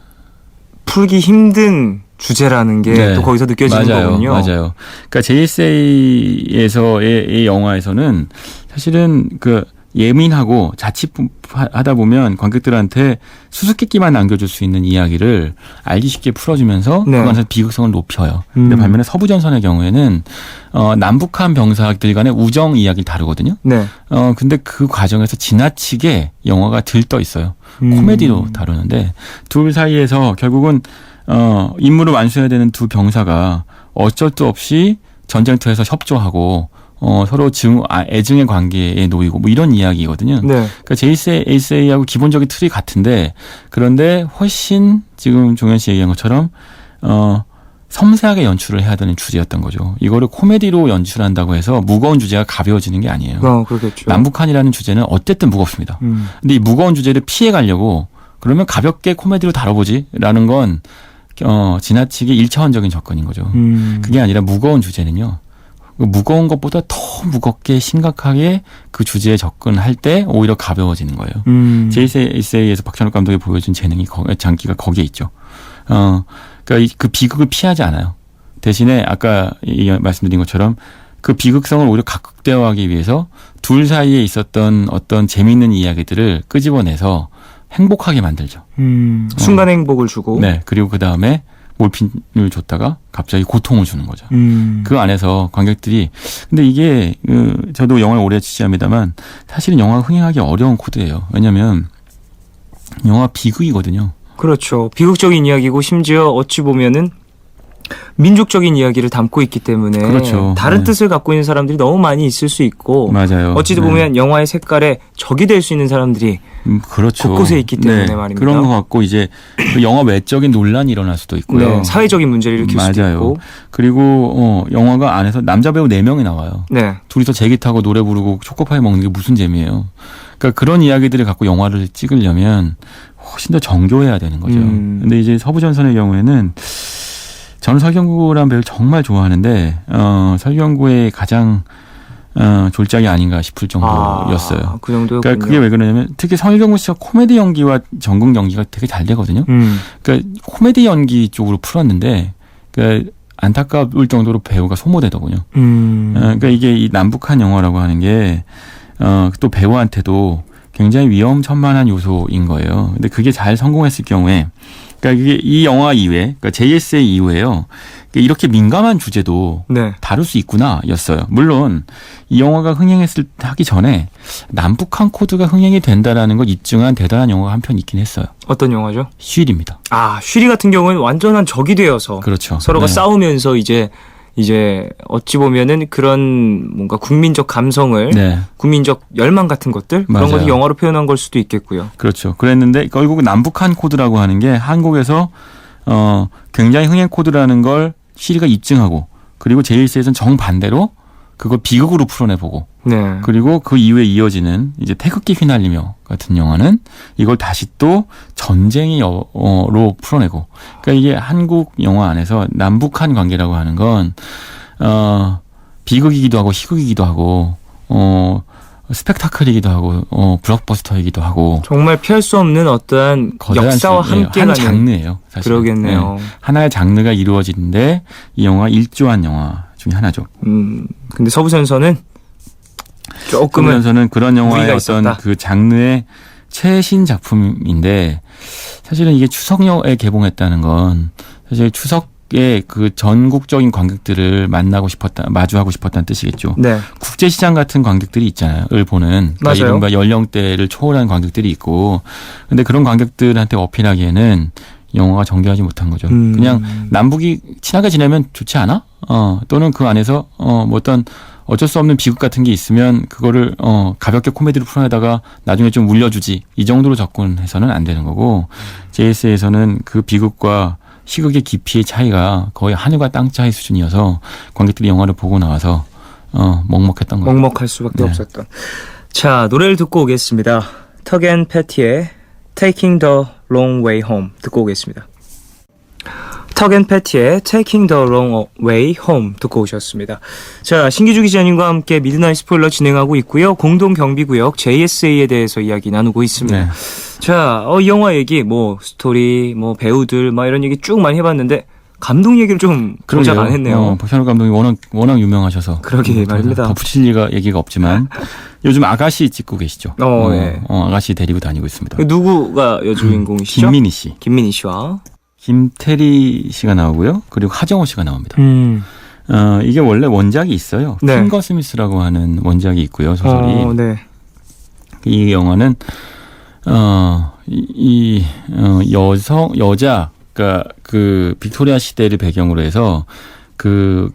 Speaker 1: 풀기 힘든 주제라는 게 또 거기서 느껴지는 거군요.
Speaker 2: 맞아요. 그러니까 JSA에서의 이 영화에서는 사실은 그 예민하고 자칫하다 보면 관객들한테 수수께끼만 남겨줄 수 있는 이야기를 알기 쉽게 풀어주면서 그 안에서 비극성을 높여요. 근데 반면에 서부전선의 경우에는 남북한 병사들 간의 우정 이야기를 다루거든요.
Speaker 1: 네.
Speaker 2: 근데 그 과정에서 지나치게 영화가 들떠 있어요. 코미디로 다루는데 둘 사이에서 결국은 임무를 완수해야 되는 두 병사가 어쩔 수 없이 전쟁터에서 협조하고 서로 애증의 관계에 놓이고 뭐 이런 이야기거든요.
Speaker 1: 네.
Speaker 2: 그러니까 JSA하고 기본적인 틀이 같은데 그런데 훨씬 지금 종현 씨 얘기한 것처럼 섬세하게 연출을 해야 되는 주제였던 거죠. 이거를 코미디로 연출한다고 해서 무거운 주제가 가벼워지는 게 아니에요.
Speaker 1: 그렇겠죠.
Speaker 2: 남북한이라는 주제는 어쨌든 무겁습니다. 근데 이 무거운 주제를 피해 가려고 그러면 가볍게 코미디로 다뤄보지라는 건 지나치게 1차원적인 접근인 거죠. 그게 아니라 무거운 주제는요. 무거운 것보다 더 무겁게 심각하게 그 주제에 접근할 때 오히려 가벼워지는 거예요. JSA에서 박찬욱 감독이 보여준 장기가 거기에 있죠. 그러니까 그 비극을 피하지 않아요. 대신에 아까 말씀드린 것처럼 그 비극성을 오히려 극대화하기 위해서 둘 사이에 있었던 어떤 재미있는 이야기들을 끄집어내서 행복하게 만들죠.
Speaker 1: 순간 행복을 주고.
Speaker 2: 네. 그리고 그 다음에 몰핀을 줬다가 갑자기 고통을 주는 거죠. 그 안에서 관객들이 근데 이게 저도 영화를 오래 취재합니다만 사실은 영화가 흥행하기 어려운 코드예요. 왜냐하면 영화 비극이거든요.
Speaker 1: 그렇죠. 비극적인 이야기고 심지어 어찌 보면은 민족적인 이야기를 담고 있기 때문에
Speaker 2: 그렇죠.
Speaker 1: 다른 뜻을 갖고 있는 사람들이 너무 많이 있을 수 있고
Speaker 2: 맞아요.
Speaker 1: 어찌 보면 영화의 색깔에 적이 될 수 있는 사람들이
Speaker 2: 그렇죠.
Speaker 1: 곳곳에 있기 때문에 말입니다.
Speaker 2: 그런 것 같고 이제 영화 외적인 논란이 일어날 수도 있고요.
Speaker 1: 사회적인 문제를 일으킬 수도 있고.
Speaker 2: 그리고 영화가 안에서 남자 배우 4명이 나와요.
Speaker 1: 네.
Speaker 2: 둘이서 제기 타고 노래 부르고 초코파이 먹는 게 무슨 재미예요. 그러니까 그런 이야기들을 갖고 영화를 찍으려면 훨씬 더 정교해야 되는 거죠. 근데 이제 서부전선의 경우에는 저는 설경구라는 배우를 정말 좋아하는데 설경구의 가장 졸작이 아닌가 싶을 정도였어요.
Speaker 1: 그 정도였군요.
Speaker 2: 그러니까 그게 왜 그러냐면 특히 설경구 씨가 코미디 연기와 전극 연기가 되게 잘 되거든요. 그러니까 코미디 연기 쪽으로 풀었는데 그러니까 안타까울 정도로 배우가 소모되더군요. 그러니까 이게 이 남북한 영화라고 하는 게 또 배우한테도 굉장히 위험천만한 요소인 거예요. 근데 그게 잘 성공했을 경우에 그러니까 이게 이 영화 이후에, 그러니까 JSA 이후에요. 이렇게 민감한 주제도
Speaker 1: 네.
Speaker 2: 다룰 수 있구나였어요. 물론 이 영화가 하기 전에 남북한 코드가 흥행이 된다라는 걸 입증한 대단한 영화가 한 편 있긴 했어요.
Speaker 1: 어떤 영화죠?
Speaker 2: 쉴입니다.
Speaker 1: 아, 쉬리 같은 경우는 완전한 적이 되어서
Speaker 2: 그렇죠.
Speaker 1: 서로가
Speaker 2: 네.
Speaker 1: 싸우면서 이제 어찌 보면은 그런 뭔가 국민적 감성을
Speaker 2: 네.
Speaker 1: 국민적 열망 같은 것들 그런
Speaker 2: 맞아요.
Speaker 1: 것을 영화로 표현한 걸 수도 있겠고요.
Speaker 2: 그렇죠. 그랬는데 결국 남북한 코드라고 하는 게 한국에서 굉장히 흥행 코드라는 걸 시리가 입증하고 그리고 JS에서는 정반대로 그걸 비극으로 풀어내보고
Speaker 1: 네.
Speaker 2: 그리고 그 이후에 이어지는 이제 태극기 휘날리며 같은 영화는 이걸 다시 또 전쟁의 로 풀어내고 그러니까 이게 한국 영화 안에서 남북한 관계라고 하는 건 비극이기도 하고 희극이기도 하고 스펙타클이기도 하고 블록버스터이기도 하고
Speaker 1: 정말 피할 수 없는 어떠한
Speaker 2: 거대한
Speaker 1: 역사와 함께
Speaker 2: 한
Speaker 1: 가는
Speaker 2: 장르예요. 사실.
Speaker 1: 그러겠네요.
Speaker 2: 하나의 장르가 이루어지는데 이 영화 일조한 영화 중에 하나죠.
Speaker 1: 근데 서부선서는 조금은
Speaker 2: 그러면서는 그런 영화의
Speaker 1: 무리가
Speaker 2: 어떤
Speaker 1: 있었다.
Speaker 2: 그 장르의 최신 작품인데 사실은 이게 추석에 개봉했다는 건 사실 추석에 그 전국적인 관객들을 마주하고 싶었다는 뜻이겠죠.
Speaker 1: 네.
Speaker 2: 국제시장 같은 관객들이 있잖아요. 을 보는. 그러니까
Speaker 1: 맞아요.
Speaker 2: 이른바 연령대를 초월한 관객들이 있고. 근데 그런 관객들한테 어필하기에는 영화가 정교하지 못한 거죠. 그냥 남북이 친하게 지내면 좋지 않아? 또는 그 안에서 뭐 어쩔 수 없는 비극 같은 게 있으면 그거를 가볍게 코미디로 풀어내다가 나중에 좀 울려주지. 이 정도로 접근해서는 안 되는 거고 JS에서는 그 비극과 희극의 깊이의 차이가 거의 하늘과 땅 차이 수준이어서 관객들이 영화를 보고 나와서 먹먹했던 거죠.
Speaker 1: 먹먹할 수밖에
Speaker 2: 네.
Speaker 1: 없었던. 자, 노래를 듣고 오겠습니다. 턱 앤 패티의 Taking the Long Way Home 듣고 오겠습니다. 턱 앤 패티의 Taking the Long Way Home 듣고 오셨습니다. 자, 신기주 기자님과 함께 미드나잇 스포일러 진행하고 있고요. 공동 경비구역 JSA에 대해서 이야기 나누고 있습니다.
Speaker 2: 네.
Speaker 1: 자, 이 영화 얘기, 스토리, 배우들, 이런 얘기 쭉 많이 해봤는데 감독 얘기를 좀 고작 안 했네요.
Speaker 2: 박찬욱 감독이 워낙 유명하셔서.
Speaker 1: 그러게 말입니다.
Speaker 2: 덧붙일 얘기가 없지만 요즘 아가씨 찍고 계시죠.
Speaker 1: 네.
Speaker 2: 아가씨 데리고 다니고 있습니다.
Speaker 1: 누구가 여주인공이시죠?
Speaker 2: 김민희 씨.
Speaker 1: 김민희 씨와
Speaker 2: 김태리 씨가 나오고요. 그리고 하정우 씨가 나옵니다. 이게 원래 원작이 있어요.
Speaker 1: 네.
Speaker 2: 핑거 스미스라고 하는 원작이 있고요. 소설이.
Speaker 1: 네.
Speaker 2: 이 영화는 여자 그러니까 그 빅토리아 시대를 배경으로 해서 그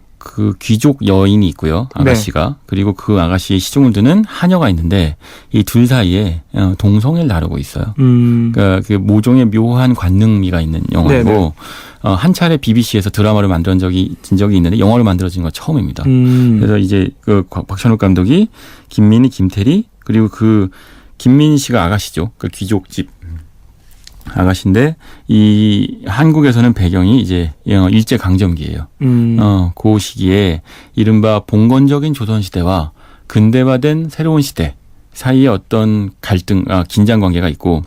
Speaker 2: 귀족 여인이 있고요. 아가씨가.
Speaker 1: 네.
Speaker 2: 그리고 그 아가씨의 시종을 두는 하녀가 있는데 이 둘 사이에 동성애를 다루고 있어요. 그러니까 그 모종의 묘한 관능미가 있는 영화이고
Speaker 1: 네네.
Speaker 2: 한 차례 BBC에서 드라마를 만든 적이 있는데 영화로 만들어진 건 처음입니다. 그래서 이제 그 박찬욱 감독이 김민희, 김태리 그리고 그 김민희 씨가 아가씨죠. 그 귀족집 아가씨인데 이 한국에서는 배경이 이제 일제 강점기예요. 그 시기에 이른바 봉건적인 조선 시대와 근대화된 새로운 시대 사이에 어떤 갈등, 긴장 관계가 있고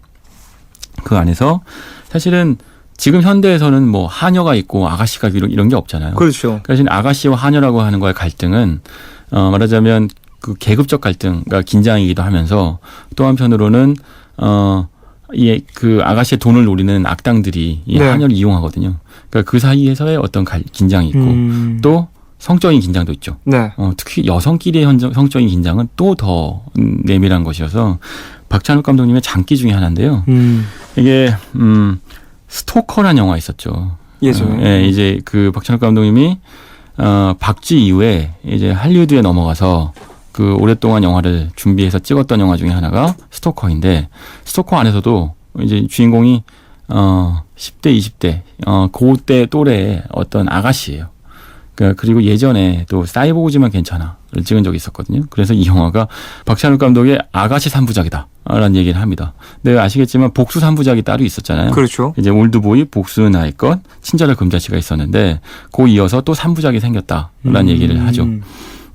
Speaker 2: 그 안에서 사실은 지금 현대에서는 뭐 하녀가 있고 아가씨가 이런 게 없잖아요.
Speaker 1: 그렇죠.
Speaker 2: 그래서 아가씨와 하녀라고 하는 거의 갈등은 말하자면 그 계급적 갈등과 긴장이기도 하면서 또 한편으로는 그 아가씨의 돈을 노리는 악당들이 이
Speaker 1: 네.
Speaker 2: 하녀를 이용하거든요. 그러니까 그 사이에서의 어떤 긴장이 있고 또 성적인 긴장도 있죠.
Speaker 1: 네.
Speaker 2: 특히 여성끼리의 성적인 긴장은 또 더 내밀한 것이어서 박찬욱 감독님의 장기 중에 하나인데요. 이게 스토커라는 영화 있었죠.
Speaker 1: 예전에.
Speaker 2: 이제 그 박찬욱 감독님이 박쥐 이후에 이제 할리우드에 넘어가서 그 오랫동안 영화를 준비해서 찍었던 영화 중에 하나가 스토커인데 스토커 안에서도 이제 주인공이 10대, 20대 그때 또래의 어떤 아가씨예요. 그리고 예전에 또 사이보그지만 괜찮아를 찍은 적이 있었거든요. 그래서 이 영화가 박찬욱 감독의 아가씨 3부작이다 라는 얘기를 합니다. 근데 아시겠지만 복수 3부작이 따로 있었잖아요.
Speaker 1: 그렇죠.
Speaker 2: 이제 올드보이, 복수는 나의 것, 친절한 금자씨가 있었는데 그 이어서 또 3부작이 생겼다라는 얘기를 하죠.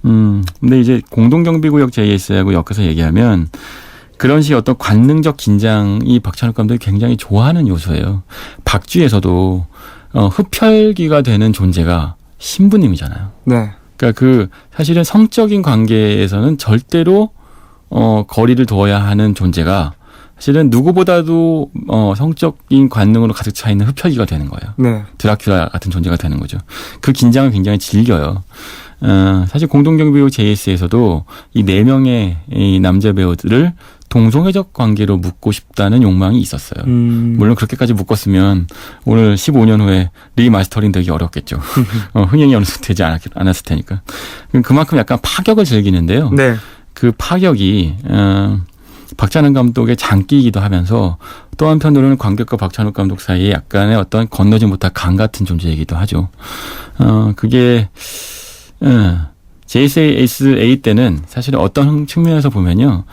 Speaker 2: 근데 이제 공동경비구역 JS하고 엮어서 얘기하면 그런 식의 어떤 관능적 긴장이 박찬욱 감독이 굉장히 좋아하는 요소예요. 박쥐에서도 흡혈귀가 되는 존재가 신부님이잖아요.
Speaker 1: 네.
Speaker 2: 그러니까 사실은 성적인 관계에서는 절대로 거리를 둬야 하는 존재가 사실은 누구보다도 성적인 관능으로 가득 차 있는 흡혈귀가 되는 거예요.
Speaker 1: 네.
Speaker 2: 드라큘라 같은 존재가 되는 거죠. 그 긴장을 굉장히 즐겨요. 사실 공동경비국 JS에서도 이 4명의 이 남자 배우들을 동성애적 관계로 묶고 싶다는 욕망이 있었어요. 물론 그렇게까지 묶었으면 오늘 15년 후에 리마스터링 되기 어렵겠죠. 흥행이 어느 정도 되지 않았을 테니까. 그만큼 약간 파격을 즐기는데요.
Speaker 1: 네.
Speaker 2: 그 파격이 박찬욱 감독의 장기이기도 하면서 또 한편으로는 관객과 박찬욱 감독 사이에 약간의 어떤 건너지 못할 강 같은 존재이기도 하죠. 그게 JSA 때는 사실 어떤 측면에서 보면요.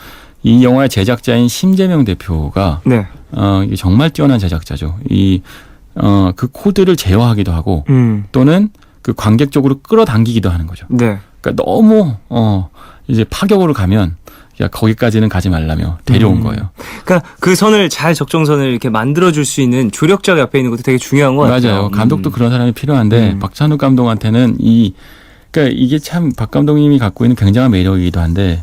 Speaker 2: 이 영화의 제작자인 심재명 대표가
Speaker 1: 네.
Speaker 2: 이게 정말 뛰어난 제작자죠. 그 코드를 제어하기도 하고 또는 그 관객적으로 끌어당기기도 하는 거죠.
Speaker 1: 네.
Speaker 2: 그러니까 너무 이제 파격으로 가면 야 거기까지는 가지 말라며 데려온 거예요.
Speaker 1: 그러니까 그 선을 잘 적정선을 이렇게 만들어줄 수 있는 조력자가 옆에 있는 것도 되게 중요한 것 같아요.
Speaker 2: 맞아요. 감독도 그런 사람이 필요한데 박찬욱 감독한테는 그러니까 이게 참 박 감독님이 갖고 있는 굉장한 매력이기도 한데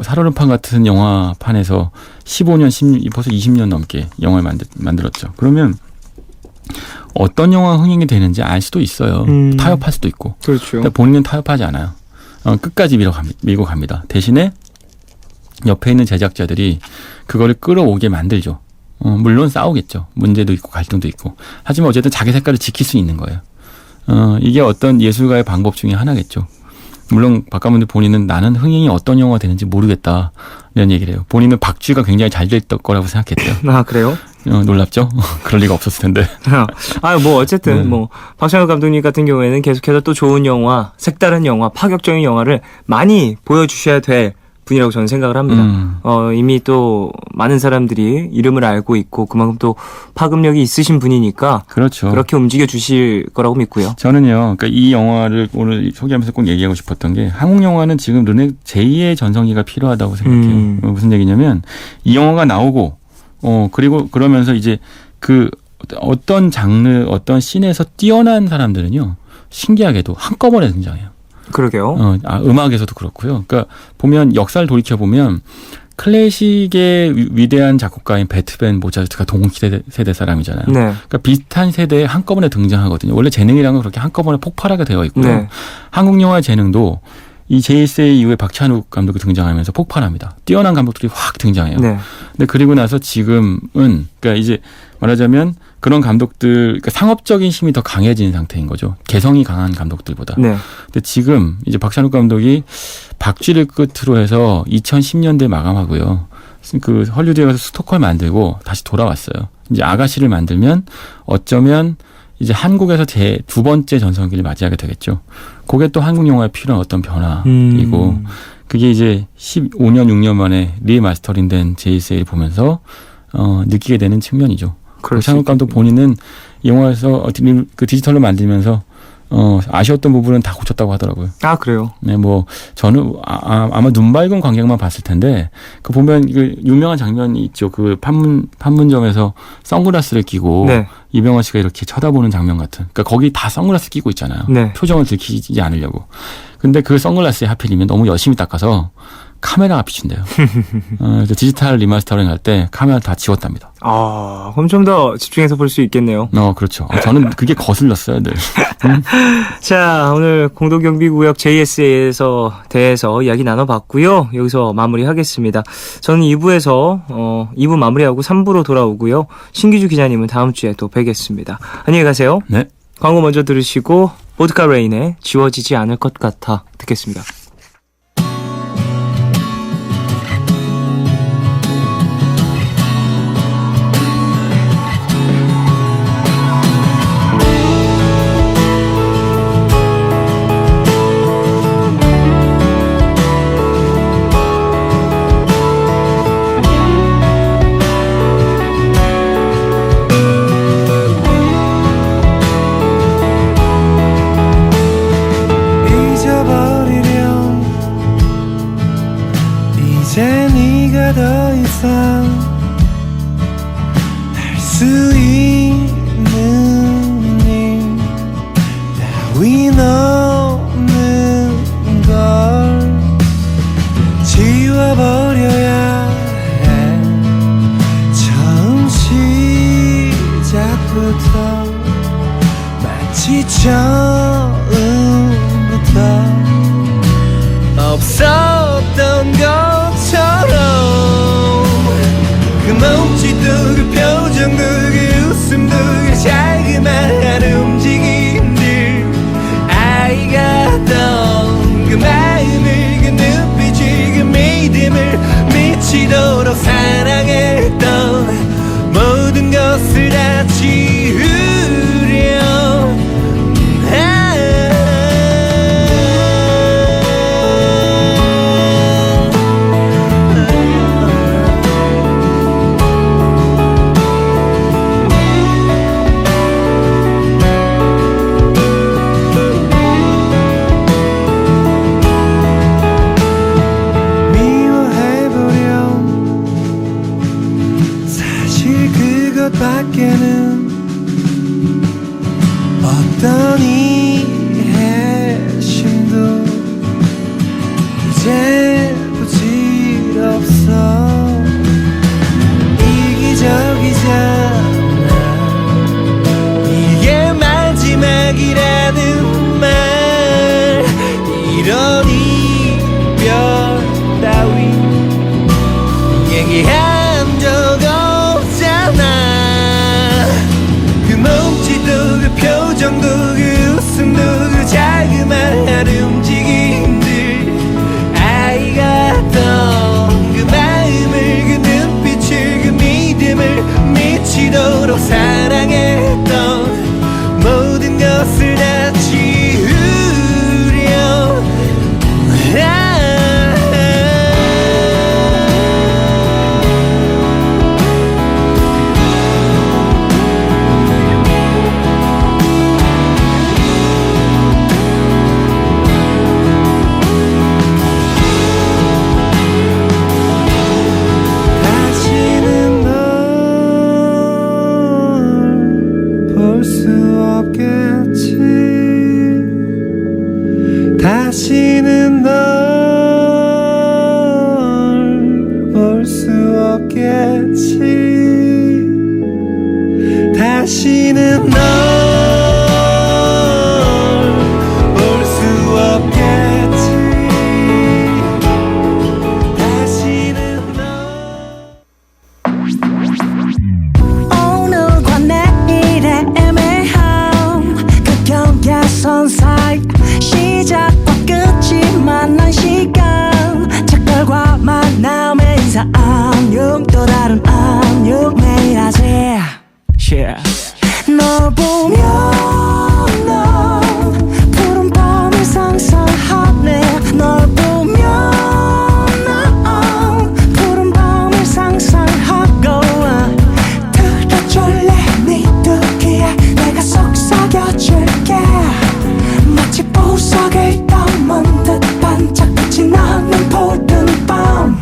Speaker 2: 살얼음판 같은 영화판에서 15년, 벌써 20년 넘게 영화를 만들었죠. 그러면 어떤 영화 흥행이 되는지 알 수도 있어요. 타협할 수도 있고.
Speaker 1: 그렇죠.
Speaker 2: 근데 본인은 타협하지 않아요. 끝까지 밀고 갑니다. 대신에 옆에 있는 제작자들이 그거를 끌어오게 만들죠. 물론 싸우겠죠. 문제도 있고 갈등도 있고. 하지만 어쨌든 자기 색깔을 지킬 수 있는 거예요. 이게 어떤 예술가의 방법 중에 하나겠죠. 물론 박 감독님 본인은 나는 흥행이 어떤 영화가 되는지 모르겠다 이런 얘기를 해요. 본인은 박쥐가 굉장히 잘 될 거라고 생각했대요.
Speaker 1: 아, 그래요?
Speaker 2: 놀랍죠? 그럴 리가 없었을 텐데.
Speaker 1: 뭐 어쨌든 박찬욱 감독님 같은 경우에는 계속해서 또 좋은 영화, 색다른 영화, 파격적인 영화를 많이 보여주셔야 될 분이라고 저는 생각을 합니다. 이미 또 많은 사람들이 이름을 알고 있고 그만큼 또 파급력이 있으신 분이니까
Speaker 2: 그렇죠.
Speaker 1: 그렇게 움직여 주실 거라고 믿고요.
Speaker 2: 저는요, 그러니까 이 영화를 오늘 소개하면서 꼭 얘기하고 싶었던 게 한국 영화는 지금 제2의 전성기가 필요하다고 생각해요. 무슨 얘기냐면 이 영화가 나오고 그리고 그러면서 이제 그 어떤 장르, 어떤 씬에서 뛰어난 사람들은요, 신기하게도 한꺼번에 등장해요.
Speaker 1: 그러게요.
Speaker 2: 음악에서도 그렇고요. 그러니까 보면 역사를 돌이켜 보면 클래식의 위대한 작곡가인 베토벤, 모차르트가 동시대 사람이잖아요.
Speaker 1: 네.
Speaker 2: 그러니까 비슷한 세대에 한꺼번에 등장하거든요. 원래 재능이라는 건 그렇게 한꺼번에 폭발하게 되어 있고요.
Speaker 1: 네.
Speaker 2: 한국 영화의 재능도 이 JSA 이후에 박찬욱 감독이 등장하면서 폭발합니다. 뛰어난 감독들이 확 등장해요.
Speaker 1: 네.
Speaker 2: 근데 그리고 나서 지금은 그러니까 이제 말하자면 그런 감독들, 그러니까 상업적인 힘이 더 강해진 상태인 거죠. 개성이 강한 감독들보다.
Speaker 1: 네.
Speaker 2: 근데 지금 이제 박찬욱 감독이 박쥐를 끝으로 해서 2010년대 마감하고요. 그 헐리우드에 가서 스토커를 만들고 다시 돌아왔어요. 이제 아가씨를 만들면 어쩌면 이제 한국에서 제 2번째 전성기를 맞이하게 되겠죠. 그게 또 한국 영화에 필요한 어떤 변화이고 그게 이제 15년, 6년 만에 리마스터링된 JSA를 보면서 느끼게 되는 측면이죠. 박찬욱 감독 본인은 이 영화에서 그 디지털로 만들면서 아쉬웠던 부분은 다 고쳤다고 하더라고요.
Speaker 1: 아, 그래요?
Speaker 2: 네, 뭐 저는 아마 눈 밝은 관객만 봤을 텐데 그 보면 그 유명한 장면이 있죠. 그 판문점에서 선글라스를 끼고
Speaker 1: 네.
Speaker 2: 이병헌 씨가 이렇게 쳐다보는 장면 같은. 그러니까 거기 다 선글라스 끼고 있잖아요.
Speaker 1: 네.
Speaker 2: 표정을 들키지 않으려고. 근데 그 선글라스에 하필이면 너무 열심히 닦아서 카메라가 비친대요. 그래서 디지털 리마스터링 할 때 카메라 다 지웠답니다.
Speaker 1: 그럼 좀 더 집중해서 볼 수 있겠네요.
Speaker 2: 그렇죠. 저는 그게 거슬렸어요, 늘.
Speaker 1: 자, 오늘 공동경비구역 JSA에서 대해서 이야기 나눠봤고요. 여기서 마무리하겠습니다. 저는 2부에서 2부 마무리하고 3부로 돌아오고요. 신기주 기자님은 다음 주에 또 뵙겠습니다. 안녕히 가세요.
Speaker 2: 네.
Speaker 1: 광고 먼저 들으시고 보드카 레인의 지워지지 않을 것 같아 듣겠습니다.
Speaker 3: 이제 네가 더 이상 할 수 있는 일 따윈 없는 걸 지워버려야 처음부터 없었던 것처럼 그 몸짓도 그 표정도 그 웃음도 그 자그마한 움직임들 아이가 던 그 마음을 그 눈빛을 그 믿음을 미치도록 사랑했던 모든 것을 다 지우려 밖에는 어떤 이해심도 이제 부질없어 이기적이잖아 이게 마지막이라는 말 이런 이별 따위 얘기한 적 없잖아 그 표정도 그 웃음도 그 자그마한 움직임들 아이 같던 그 마음을 그 눈빛을 그 믿음을 미치도록 사랑했던 모든 것을 다 지우려 다시는 널 볼 수 없겠지 다시는 널 볼 수 없겠지 다시는 널
Speaker 4: 오늘과 내일의 애매함 그 경계선 사이 시작과 끝이 만난 시간 작별과 만남의 인사 안녕 또 다른 안녕 매일 하지 널 보면 넌 푸른 밤을 상상하네 널 보면 넌 푸른 밤을 상상하고 들어줄래 네 두기에 내가 속삭여줄게 마치 보석을 담은 듯 반짝빛이 나는 푸른 밤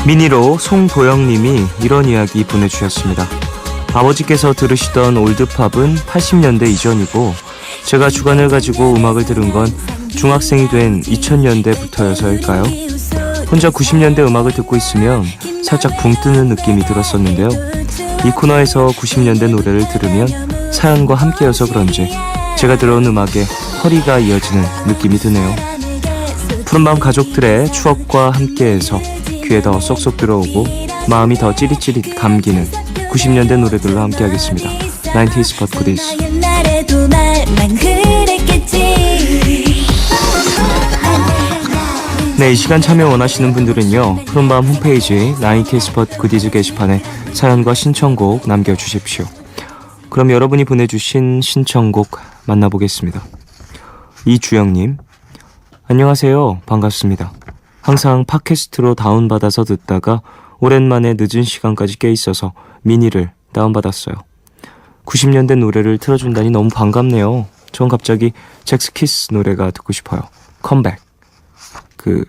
Speaker 1: 미니로 송도영님이 이런 이야기 보내주셨습니다. 아버지께서 들으시던 올드팝은 80년대 이전이고 제가 주관을 가지고 음악을 들은 건 중학생이 된 2000년대부터여서일까요? 혼자 90년대 음악을 듣고 있으면 살짝 붕 뜨는 느낌이 들었었는데요. 이 코너에서 90년대 노래를 들으면 사연과 함께여서 그런지 제가 들어온 음악에 허리가 이어지는 느낌이 드네요. 푸른밤 가족들의 추억과 함께해서 귀에 더 쏙쏙 들어오고 마음이 더 찌릿찌릿 감기는 90년대 노래들로 함께하겠습니다. 90s but goodies. 네, 이 시간 참여 원하시는 분들은요 푸른밤 홈페이지 90s but goodies 게시판에 사연과 신청곡 남겨주십시오. 그럼 여러분이 보내주신 신청곡 만나보겠습니다. 이주영님, 안녕하세요. 반갑습니다. 항상 팟캐스트로 다운받아서 듣다가 오랜만에 늦은 시간까지 깨 있어서 미니를 다운받았어요. 90년대 노래를 틀어준다니 너무 반갑네요. 전 갑자기 잭스키스 노래가 듣고 싶어요. 컴백. 그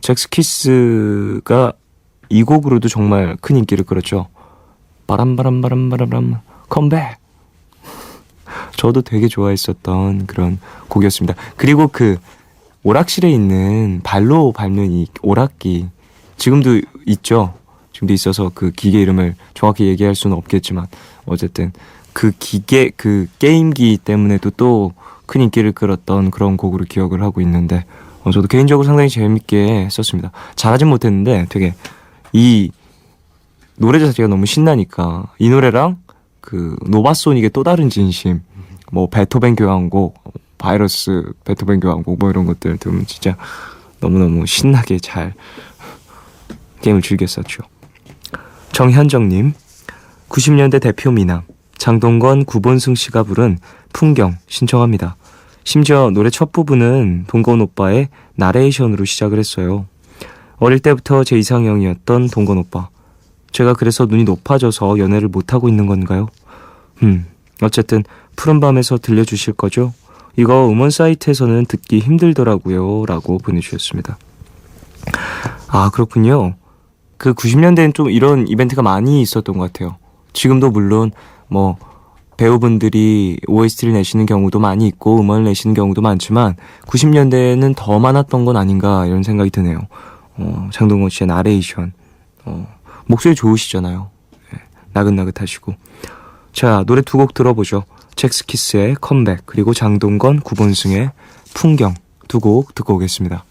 Speaker 1: 잭스키스가 이 곡으로도 정말 큰 인기를 끌었죠. 바람바람바람바람 컴백. 저도 되게 좋아했었던 그런 곡이었습니다. 그리고 그 오락실에 있는 발로 밟는 이 오락기 지금도 있죠. 지금도 있어서 그 기계 이름을 정확히 얘기할 수는 없겠지만 어쨌든 그 기계 그 게임기 때문에도 또 큰 인기를 끌었던 그런 곡으로 기억을 하고 있는데 저도 개인적으로 상당히 재밌게 했었습니다. 잘하진 못했는데 되게 이 노래 자체가 너무 신나니까 이 노래랑 그 노바소닉의 또 다른 진심 뭐 베토벤 교향곡 바이러스 베토벤 교향곡 뭐 이런 것들 들으면 진짜 너무너무 신나게 잘 게임을 즐겼었죠. 정현정님 90년대 대표 미남 장동건 구본승 씨가 부른 풍경 신청합니다. 심지어 노래 첫 부분은 동건 오빠의 나레이션으로 시작을 했어요. 어릴 때부터 제 이상형이었던 동건 오빠. 제가 그래서 눈이 높아져서 연애를 못하고 있는 건가요? 어쨌든 푸른밤에서 들려주실 거죠? 이거 음원 사이트에서는 듣기 힘들더라고요 라고 보내주셨습니다. 아 그렇군요. 그 90년대엔 좀 이런 이벤트가 많이 있었던 것 같아요. 지금도 물론 뭐 배우분들이 OST를 내시는 경우도 많이 있고 음원을 내시는 경우도 많지만 90년대에는 더 많았던 건 아닌가 이런 생각이 드네요. 장동건 씨의 나레이션 목소리 좋으시잖아요. 네, 나긋나긋하시고. 자 노래 두 곡 들어보죠. 잭스키스의 컴백 그리고 장동건 구본승의 풍경 두 곡 듣고 오겠습니다.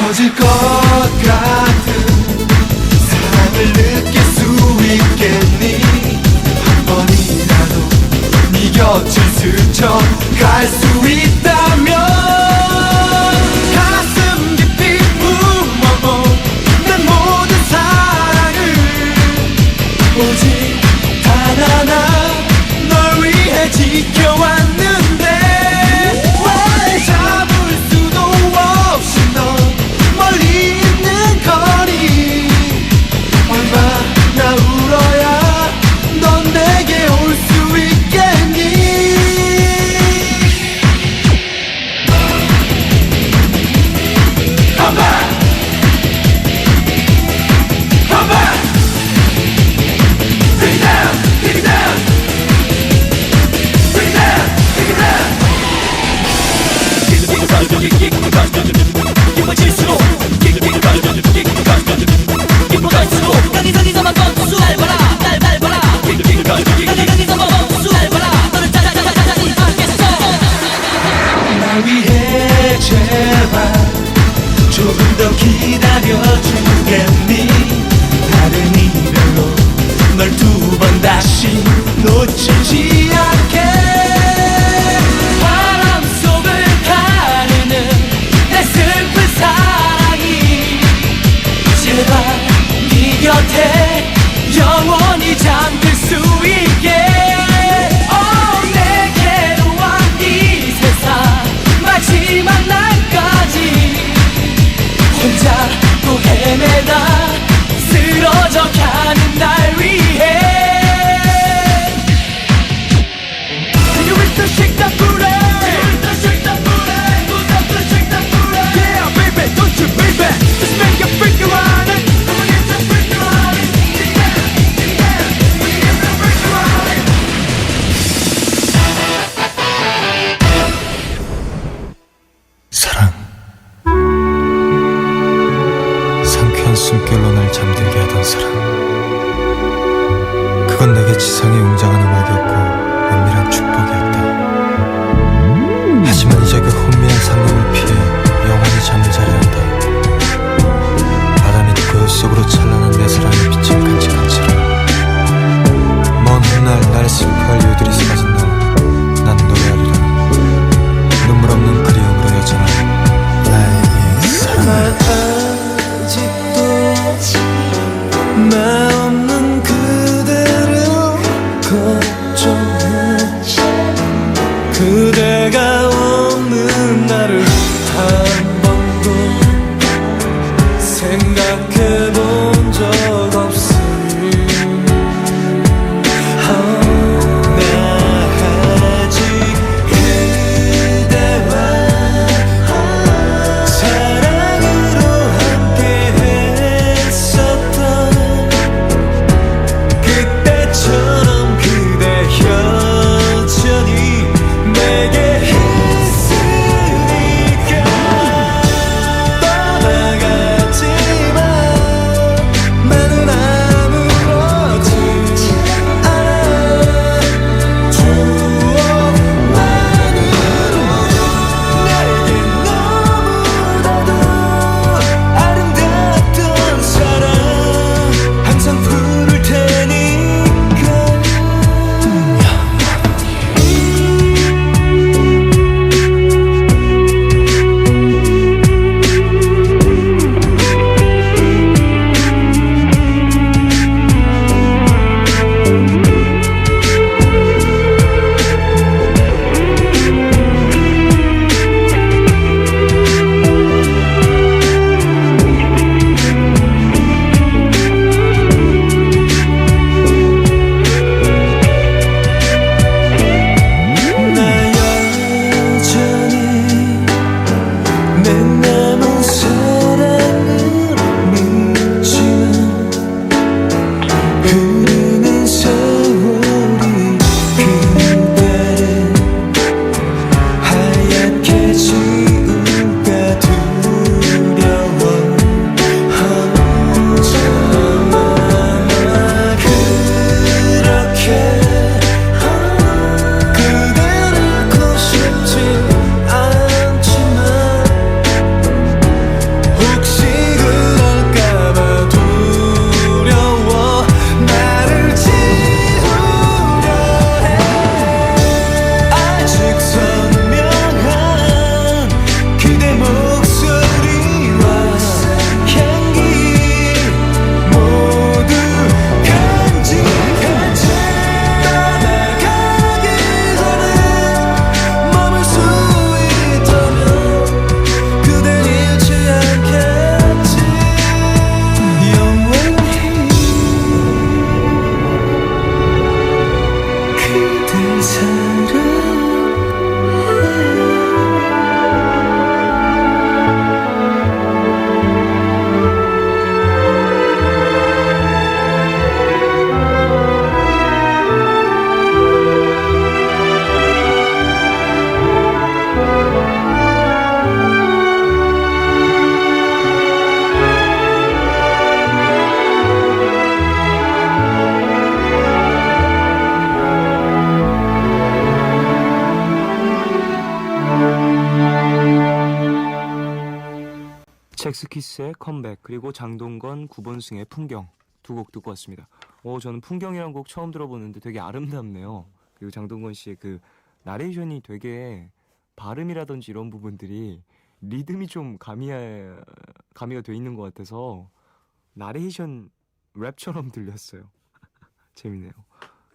Speaker 3: 터질 것 같은 사랑을 느낄 수 있겠니 한 번이라도 네 곁을 스쳐갈 수 있다면 가슴 깊이 품어본 내 모든 사랑을 오직 단 하나 널 위해 지켜왔는데 왜 잡을 수도 없이 넌 멀리 있는 거리 얼마나 울어야 넌 내게 올 수 있겠니 Come back Come back Take it down Take it down Take it down Take it down 깊어질수록 깊어갈수록 여기저기서만 멈추 날 봐라 날 밟아라 여기저기서만 멈추 날 봐라 너를 찾아니 알겠어 날 위해 제발 조금 더 기다려주겠니 다른 이별로 널 두 번 다시 놓치지 않게 바람 속을 가르는 내 슬픈 사랑이 제발 네 곁에 영원히 잠들 수 있게 내게로 와 이 세상 마지막 날까지 혼자 또
Speaker 5: 잠들게 하던 사랑. 그건 내게 지상에 웅장한 음악이었고 은밀한 축복이었다. 하지만 이제 그 혼미한 상념을 피해 영원히 잠을 자려 한다. 바다 밑 고요 속으로 찬란한 내 사랑의 빛을 간직한 채로 먼 훗날 날 슬퍼할 이유들이 사라진 날 난 노래하리라. 눈물 없는 그리움으로 여전한 나의 이 사랑을.
Speaker 3: 나 없는 그대를 걱정해. 그대가 없는 나를 한 번도 생각해 본 적 없으니 나 아직 그대와 사랑으로 함께 했었던 그때처럼 그대 여전히 내게 있으니까. 떠나갔지만 나는 아무렇지 않아. 추억만으로도 내겐 너무나도 아름답던 사랑 항상 부를 테니까. 나 여전히 내 남은 사랑을 믿지만 흐르는 세월이 그대를 하얗게 지울까 두려워. 혼자만 그렇게 그대를 잃고 싶진 않지만 혹시 그럴까봐 두려워. 나를 지우려 해. 아직 선명한 그대 목소리와 향기 모두 간직한 채 떠나가기 전에 머물 수 있다면 그댈 잃지 않겠지. 영원히 그댈 사랑해.
Speaker 1: 잭스키스의 컴백 그리고 장동건, 구본승의 풍경 두 곡 듣고 왔습니다. 저는 풍경이란 곡 처음 들어보는데 되게 아름답네요. 그리고 장동건 씨의 그 나레이션이 되게 발음이라든지 이런 부분들이 리듬이 좀 가미가 돼 있는 것 같아서 나레이션 랩처럼 들렸어요. 재밌네요.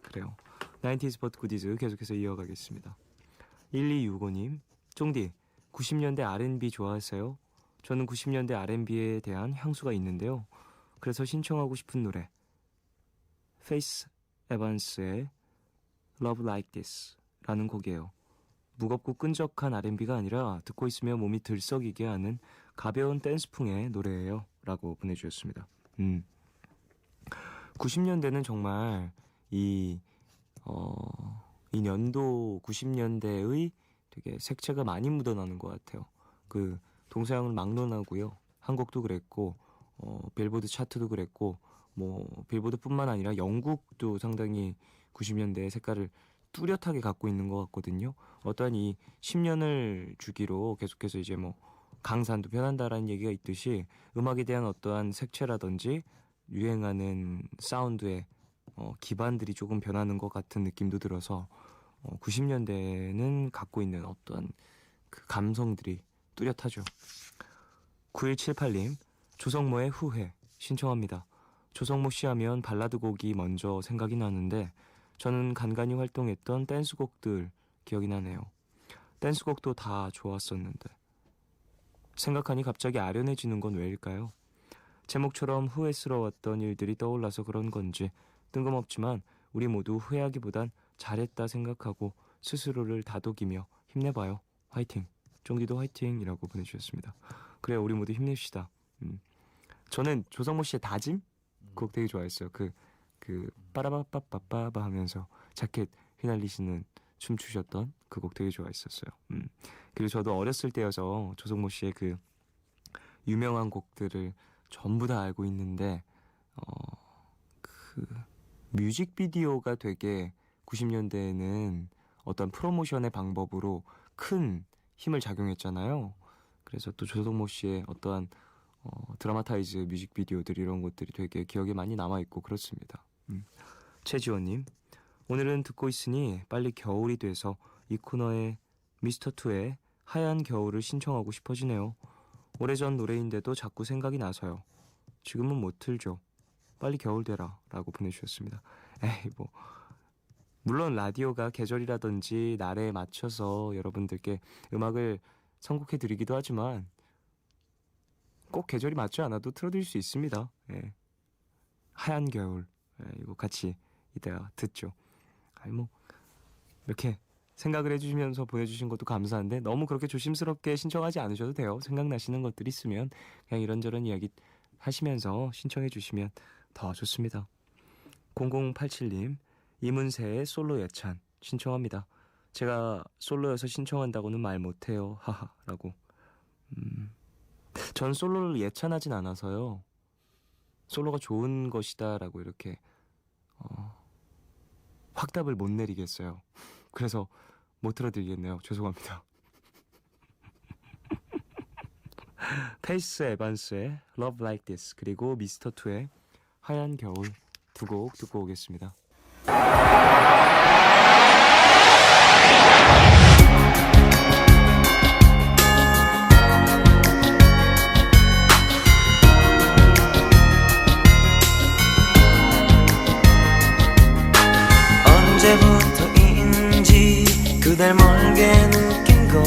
Speaker 1: 그래요. 90s but goodies 계속해서 이어가겠습니다. 1265님, 쫑디 90년대 R&B 좋아하세요? 저는 90년대 R&B에 대한 향수가 있는데요. 그래서 신청하고 싶은 노래 페이스 에반스의 Love Like This 라는 곡이에요. 무겁고 끈적한 R&B가 아니라 듣고 있으면 몸이 들썩이게 하는 가벼운 댄스풍의 노래예요 라고 보내주셨습니다. 90년대는 정말 이 연도 90년대의 되게 색채가 많이 묻어나는 것 같아요. 그 동서양을 막론하고요. 한국도 그랬고 빌보드 차트도 그랬고 뭐 빌보드뿐만 아니라 영국도 상당히 90년대의 색깔을 뚜렷하게 갖고 있는 것 같거든요. 어떠한 이 10년을 주기로 계속해서 이제 뭐 강산도 변한다라는 얘기가 있듯이 음악에 대한 어떠한 색채라든지 유행하는 사운드의 기반들이 조금 변하는 것 같은 느낌도 들어서 90년대는 갖고 있는 어떠한 그 감성들이 뚜렷하죠. 9178님, 조성모의 후회 신청합니다. 조성모 씨 하면 발라드 곡이 먼저 생각이 나는데 저는 간간히 활동했던 댄스곡들 기억이 나네요. 댄스곡도 다 좋았었는데 생각하니 갑자기 아련해지는 건 왜일까요? 제목처럼 후회스러웠던 일들이 떠올라서 그런 건지 뜬금없지만 우리 모두 후회하기보단 잘했다 생각하고 스스로를 다독이며 힘내봐요. 화이팅. 쫑디도 화이팅이라고 보내주셨습니다. 그래요, 우리 모두 힘냅시다. 저는 조성모 씨의 다짐 곡 되게 좋아했어요. 그 빠라바빠빠빠바 하면서 자켓 휘날리시는 춤 추셨던 그 곡 되게 좋아했었어요. 그리고 저도 어렸을 때여서 조성모 씨의 그 유명한 곡들을 전부 다 알고 있는데 그 뮤직비디오가 되게 90년대에는 어떤 프로모션의 방법으로 큰 힘을 작용했잖아요. 그래서 또 조성모 씨의 어떠한 드라마타이즈 뮤직비디오들 이런 것들이 되게 기억에 많이 남아있고 그렇습니다. 최지원님, 오늘은 듣고 있으니 빨리 겨울이 돼서 이 코너에 미스터2의 하얀 겨울을 신청하고 싶어지네요. 오래전 노래인데도 자꾸 생각이 나서요. 지금은 못 틀죠. 빨리 겨울 되라 라고 보내주셨습니다. 에이 뭐 물론 라디오가 계절이라든지 날에 맞춰서 여러분들께 음악을 선곡해 드리기도 하지만 꼭 계절이 맞지 않아도 틀어드릴 수 있습니다. 예. 하얀 겨울, 이거 같이 이따가 듣죠. 아니 뭐 이렇게 생각을 해주시면서 보내주신 것도 감사한데 너무 그렇게 조심스럽게 신청하지 않으셔도 돼요. 생각나시는 것들 있으면 그냥 이런저런 이야기 하시면서 신청해 주시면 더 좋습니다. 0087님, 이문세의 솔로 예찬 신청합니다. 제가 솔로여서 신청한다고는 말 못해요. 하하 라고. 전 솔로를 예찬하진 않아서요. 솔로가 좋은 것이다 라고 이렇게 확답을 못 내리겠어요. 그래서 못 틀어드리겠네요. 죄송합니다. 페이스 에반스의 Love Like This 그리고 미스터2의 하얀 겨울 두 곡 듣고 오겠습니다.
Speaker 3: 언제부터인지 그댈 멀게 느낀 건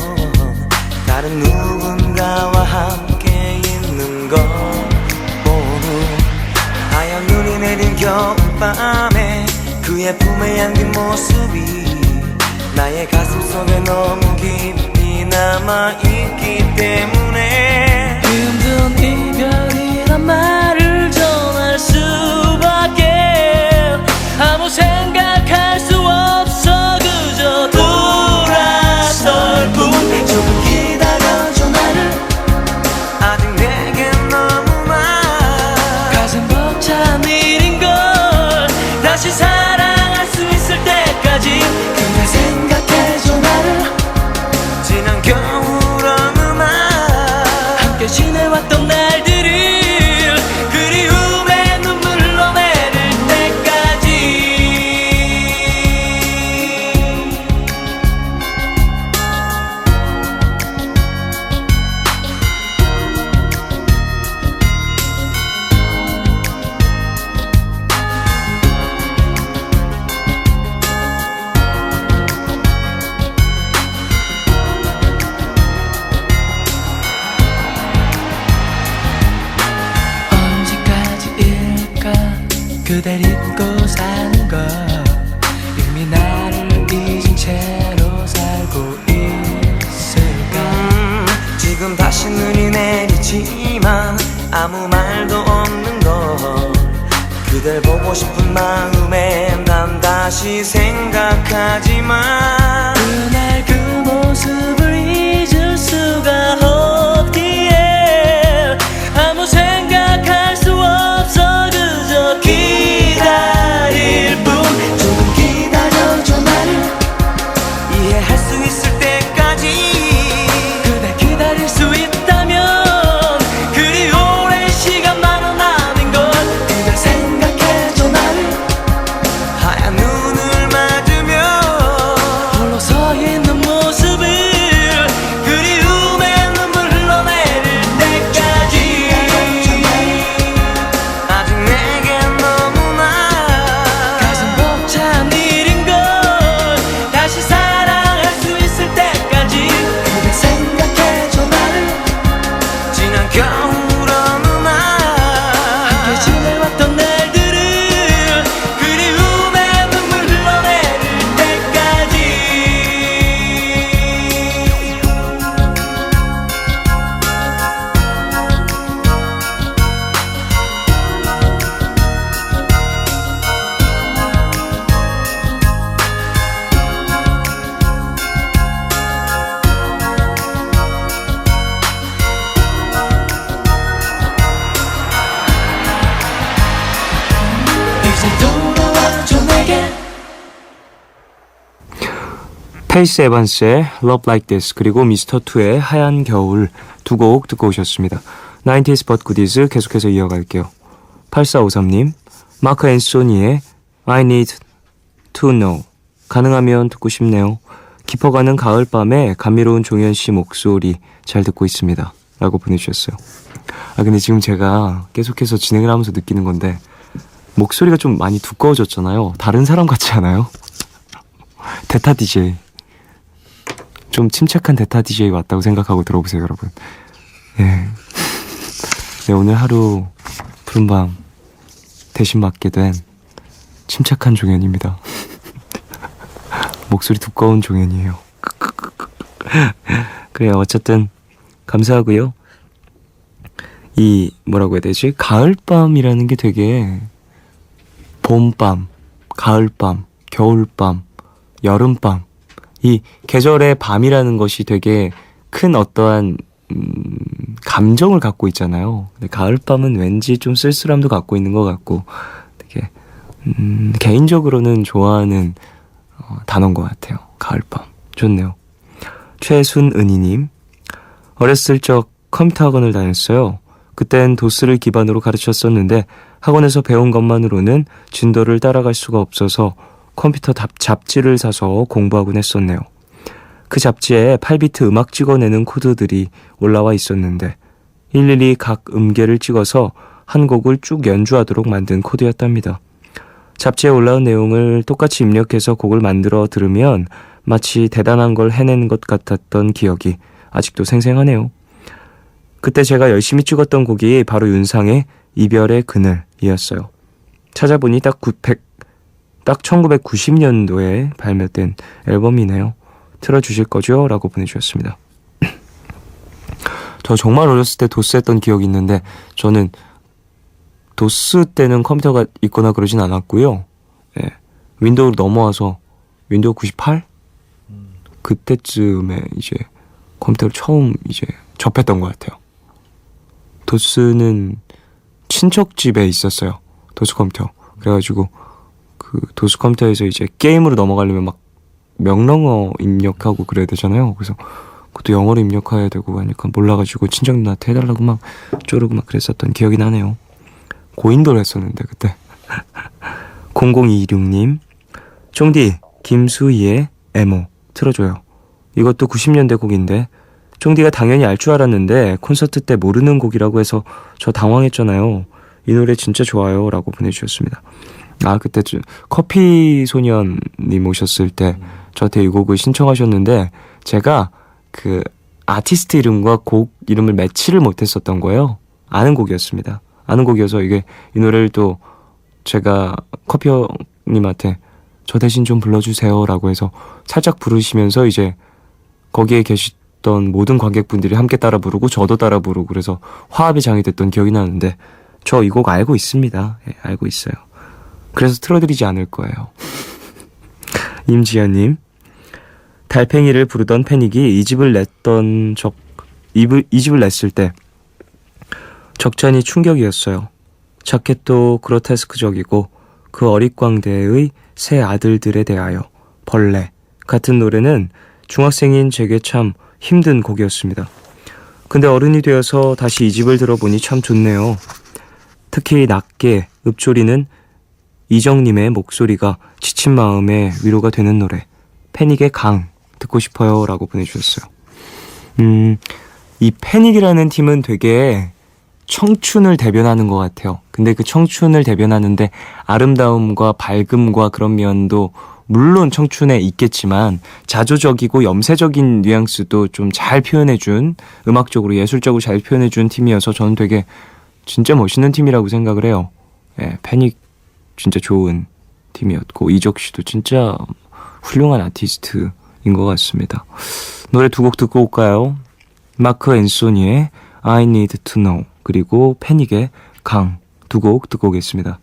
Speaker 3: 다른 누군가와 함께 있는 것 하얀 눈이 내린 겨울밤에 그의 품에 안긴 모습이 나의 가슴 속에 너무 깊이 남아있기 때문에 힘든 이별이란 말을 전할 수밖에 아무 생각할 수 없어 그저 돌아설 뿐 조금 기다려줘 나를 아직 내겐 너무 많아 가슴 벅찬 일인걸 다시 사랑할 수 있을 때까지 그냥 생각해줘 나를 지난 겨울 어느 날 함께 지내왔던 날들을 그리움에 눈물로 내릴 때까지 언제까지일까 그댈 잊고 사는 걸 이미 나를 잊은 채로 살고 있을까 지금 다시 눈이 내리지만 아무 말도 없는 걸 그댈 보고 싶은 마음에 난 다시 생각하지만 그날 그 모습을 잊을 수가 없기에 아무 생각할 다시 돌아와줘 내게.
Speaker 1: 페이스 에반스의 Love Like This 그리고 미스터2의 하얀 겨울 두 곡 듣고 오셨습니다. 90s but goodies 계속해서 이어갈게요. 8453님 마크 앤소니의 I Need to Know 가능하면 듣고 싶네요. 깊어가는 가을밤에 감미로운 종현씨 목소리 잘 듣고 있습니다 라고 보내주셨어요. 근데 지금 제가 계속해서 진행을 하면서 느끼는 건데 목소리가 좀 많이 두꺼워졌잖아요. 다른 사람 같지 않아요? 데타 DJ 좀 침착한 데타 DJ 왔다고 생각하고 들어보세요, 여러분. 예. 네, 오늘 하루 푸른밤 대신 맡게 된 침착한 종현입니다. 목소리 두꺼운 종현이에요. 그래요. 어쨌든 감사하고요. 이 뭐라고 해야 되지? 가을밤이라는 게 되게 봄밤, 가을밤, 겨울밤, 여름밤 이 계절의 밤이라는 것이 되게 큰 어떠한 감정을 갖고 있잖아요. 근데 가을밤은 왠지 좀 쓸쓸함도 갖고 있는 것 같고 되게 개인적으로는 좋아하는 단어인 것 같아요. 가을밤 좋네요. 최순은희님 어렸을 적 컴퓨터 학원을 다녔어요. 그땐 도스를 기반으로 가르쳤었는데 학원에서 배운 것만으로는 진도를 따라갈 수가 없어서 컴퓨터 잡지를 사서 공부하곤 했었네요. 그 잡지에 8비트 음악 찍어내는 코드들이 올라와 있었는데 일일이 각 음계를 찍어서 한 곡을 쭉 연주하도록 만든 코드였답니다. 잡지에 올라온 내용을 똑같이 입력해서 곡을 만들어 들으면 마치 대단한 걸 해낸 것 같았던 기억이 아직도 생생하네요. 그때 제가 열심히 찍었던 곡이 바로 윤상의 이별의 그늘이었어요. 찾아보니 딱 1990년도에 발매된 앨범이네요. 틀어주실 거죠? 라고 보내주셨습니다. 저 정말 어렸을 때 도스 했던 기억이 있는데 저는 도스 때는 컴퓨터가 있거나 그러진 않았고요. 예, 윈도우로 넘어와서 윈도우 98? 그때쯤에 이제 컴퓨터를 처음 이제 접했던 것 같아요. 도스는 친척 집에 있었어요. 도스 컴퓨터. 그래가지고 그 도스 컴퓨터에서 이제 게임으로 넘어가려면 막 명령어 입력하고 그래야 되잖아요. 그래서 그것도 영어로 입력해야 되고 하니까 몰라가지고 친정 누나한테 해달라고 막 쪼르고 막 그랬었던 기억이 나네요. 고인돌 했었는데 그때. 0026님 쫑디 김수희의 에모 틀어줘요. 이것도 90년대 곡인데 쫑디가 당연히 알 줄 알았는데 콘서트 때 모르는 곡이라고 해서 저 당황했잖아요. 이 노래 진짜 좋아요 라고 보내주셨습니다. 그때 커피 소년님 오셨을 때 저한테 이 곡을 신청하셨는데 제가 그 아티스트 이름과 곡 이름을 매치를 못했었던 거예요. 아는 곡이었습니다. 아는 곡이어서 이 노래를 또 제가 커피 형님한테 저 대신 좀 불러주세요 라고 해서 살짝 부르시면서 이제 거기에 계시던 모든 관객분들이 함께 따라 부르고 저도 따라 부르고 그래서 화합이 장이 됐던 기억이 나는데 저 이 곡 알고 있습니다. 예, 알고 있어요. 그래서 틀어드리지 않을 거예요. 임지연님 달팽이를 부르던 패닉이 이 집을 냈을 때 적잖이 충격이었어요. 자켓도 그로테스크적이고 그 어릿광대의 새 아들들에 대하여 벌레 같은 노래는 중학생인 제게 참 힘든 곡이었습니다. 근데 어른이 되어서 다시 이 집을 들어보니 참 좋네요. 특히 낮게 읊조리는 이정님의 목소리가 지친 마음에 위로가 되는 노래 패닉의 강 듣고 싶어요 라고 보내주셨어요. 이 패닉이라는 팀은 되게 청춘을 대변하는 것 같아요. 근데 그 청춘을 대변하는데 아름다움과 밝음과 그런 면도 물론 청춘에 있겠지만 자조적이고 염세적인 뉘앙스도 좀 잘 표현해준 음악적으로 예술적으로 잘 표현해준 팀이어서 저는 되게 진짜 멋있는 팀이라고 생각을 해요. 예, 패닉 진짜 좋은 팀이었고 이적씨도 진짜 훌륭한 아티스트인 것 같습니다. 노래 두 곡 듣고 올까요? 마크 앤소니의 I Need to Know 그리고 패닉의 강 두 곡 듣고 오겠습니다.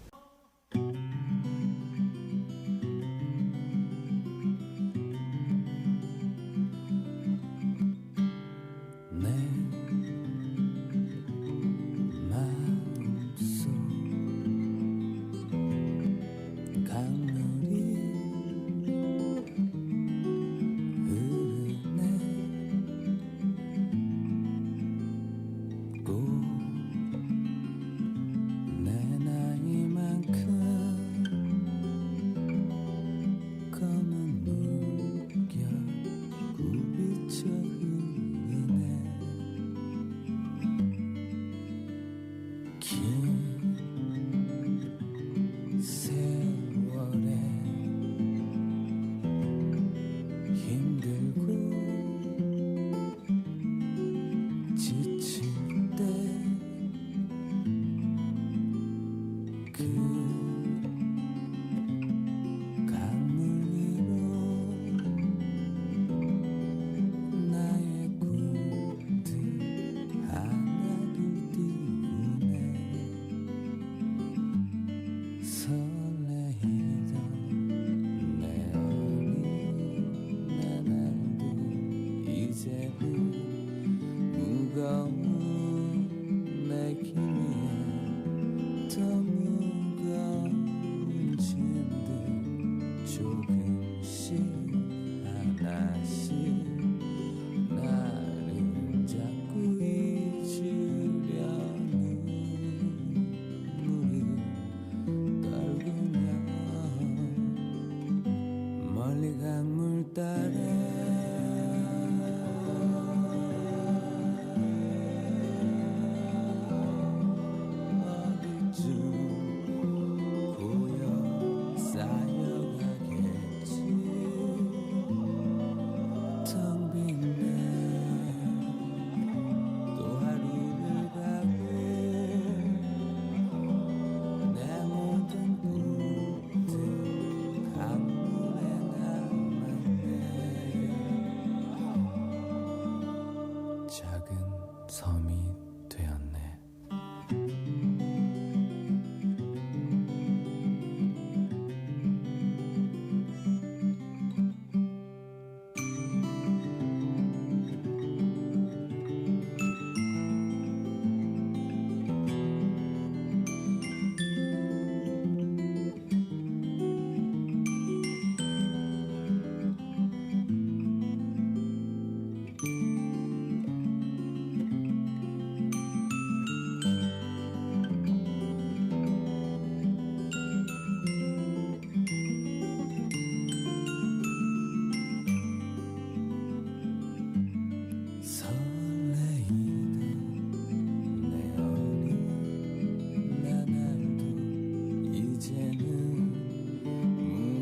Speaker 3: 이제는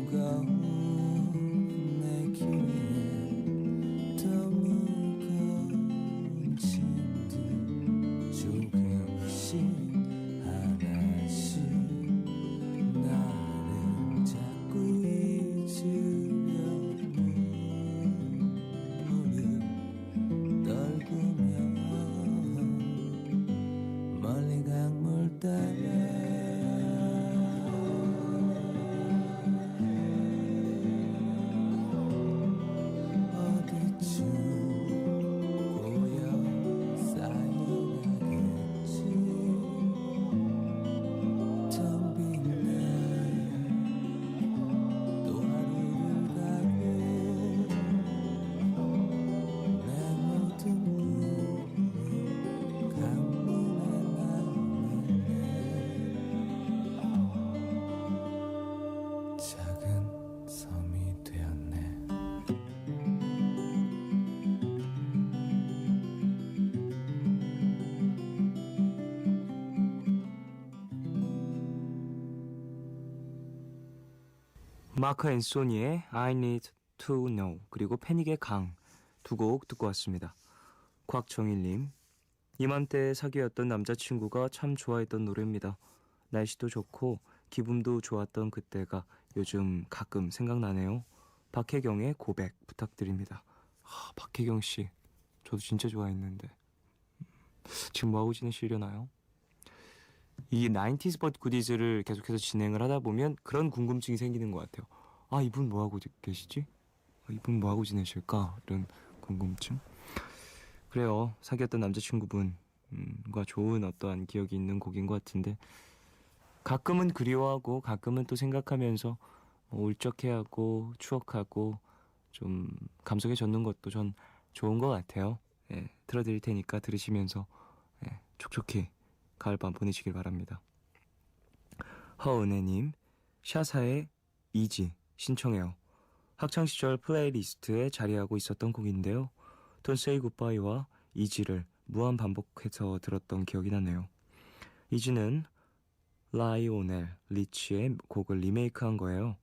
Speaker 3: 무거운 내 귀에 더 무거운 짐들 조금씩 하나씩 나를 자꾸 잊으려는 물을 떨구며 멀리 강물 따라 어디쯤 고여 쌓여가겠지 텅 빈 날 또 하루를 가고 내 모든 꿈은 강물에 남았네 작은 섬이 되었네
Speaker 1: 마크 앤 소니의 I Need to Know 그리고 패닉의 강 두 곡 듣고 왔습니다. 곽정일님, 이맘때 사귀었던 남자친구가 참 좋아했던 노래입니다. 날씨도 좋고 기분도 좋았던 그때가 요즘 가끔 생각나네요. 박혜경의 고백 부탁드립니다. 박혜경 씨, 저도 진짜 좋아했는데 지금 뭐하고 지내시려나요? 이 90s but goodies를 계속해서 진행을 하다 보면 그런 궁금증이 생기는 것 같아요. 이분 뭐하고 계시지? 이분 뭐하고 지내실까? 이런 궁금증. 그래요. 사귀었던 남자친구분과 좋은 어떠한 기억이 있는 곡인 것 같은데 가끔은 그리워하고 가끔은 또 생각하면서 울적해하고 추억하고 좀 감성에 젖는 것도 전 좋은 것 같아요. 예, 틀어드릴 테니까 들으시면서 촉촉히 가을밤 보내시길 바랍니다. 허은혜님, 샤사의 이지 신청해요. 학창시절 플레이리스트에 자리하고 있었던 곡인데요. Don't Say Goodbye와 이지를 무한 반복해서 들었던 기억이 나네요. 이지는 라이오넬 리치의 곡을 리메이크한 거예요.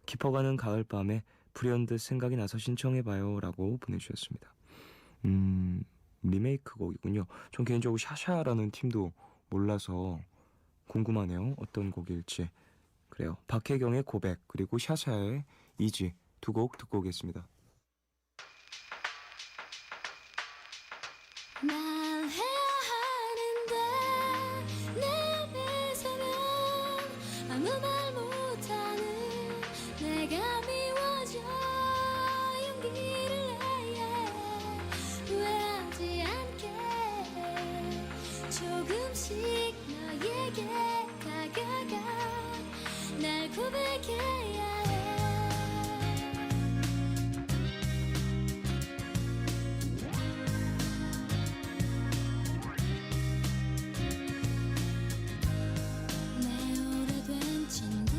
Speaker 1: 깊어가는 가을밤에 불현듯 생각이 나서 신청해봐요 라고 보내주셨습니다. 리메이크 곡이군요. 전 개인적으로 샤샤라는 팀도 몰라서 궁금하네요. 어떤 곡일지. 그래요. 박혜경의 고백 그리고 샤샤의 이지 두 곡 듣고 오겠습니다.
Speaker 6: 말해야 하는데 내 앞에 서면 아무 말 못하는 내가 미워져 용기를 내야 후회하지 않게 조금씩 너에게 다가가 날 고백해야 해 내 오래된 친구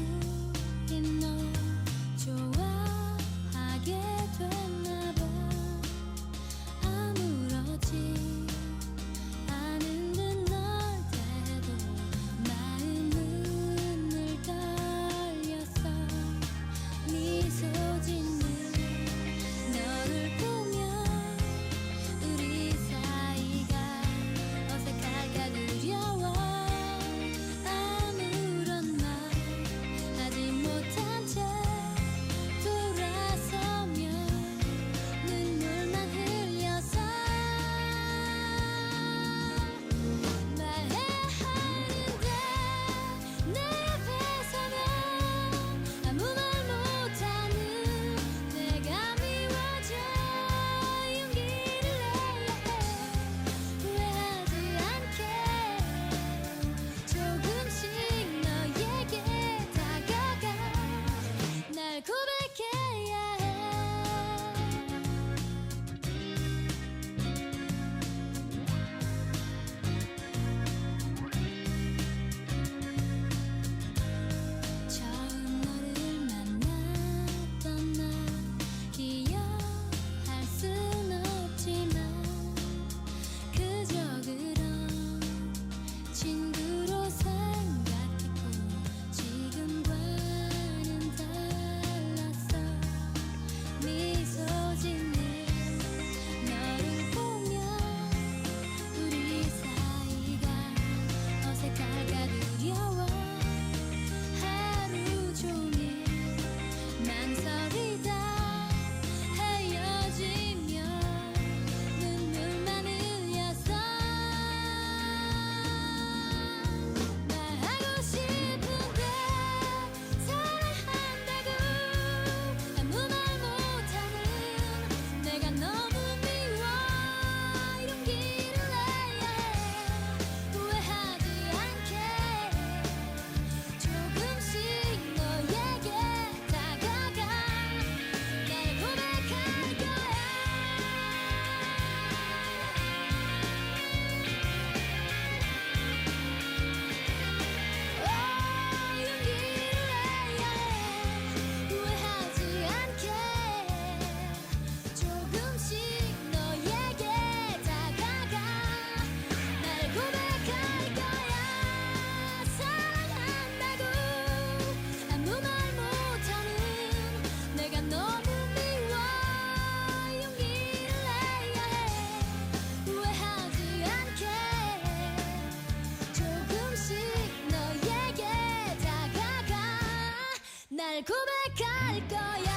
Speaker 6: 날 고백할 거야.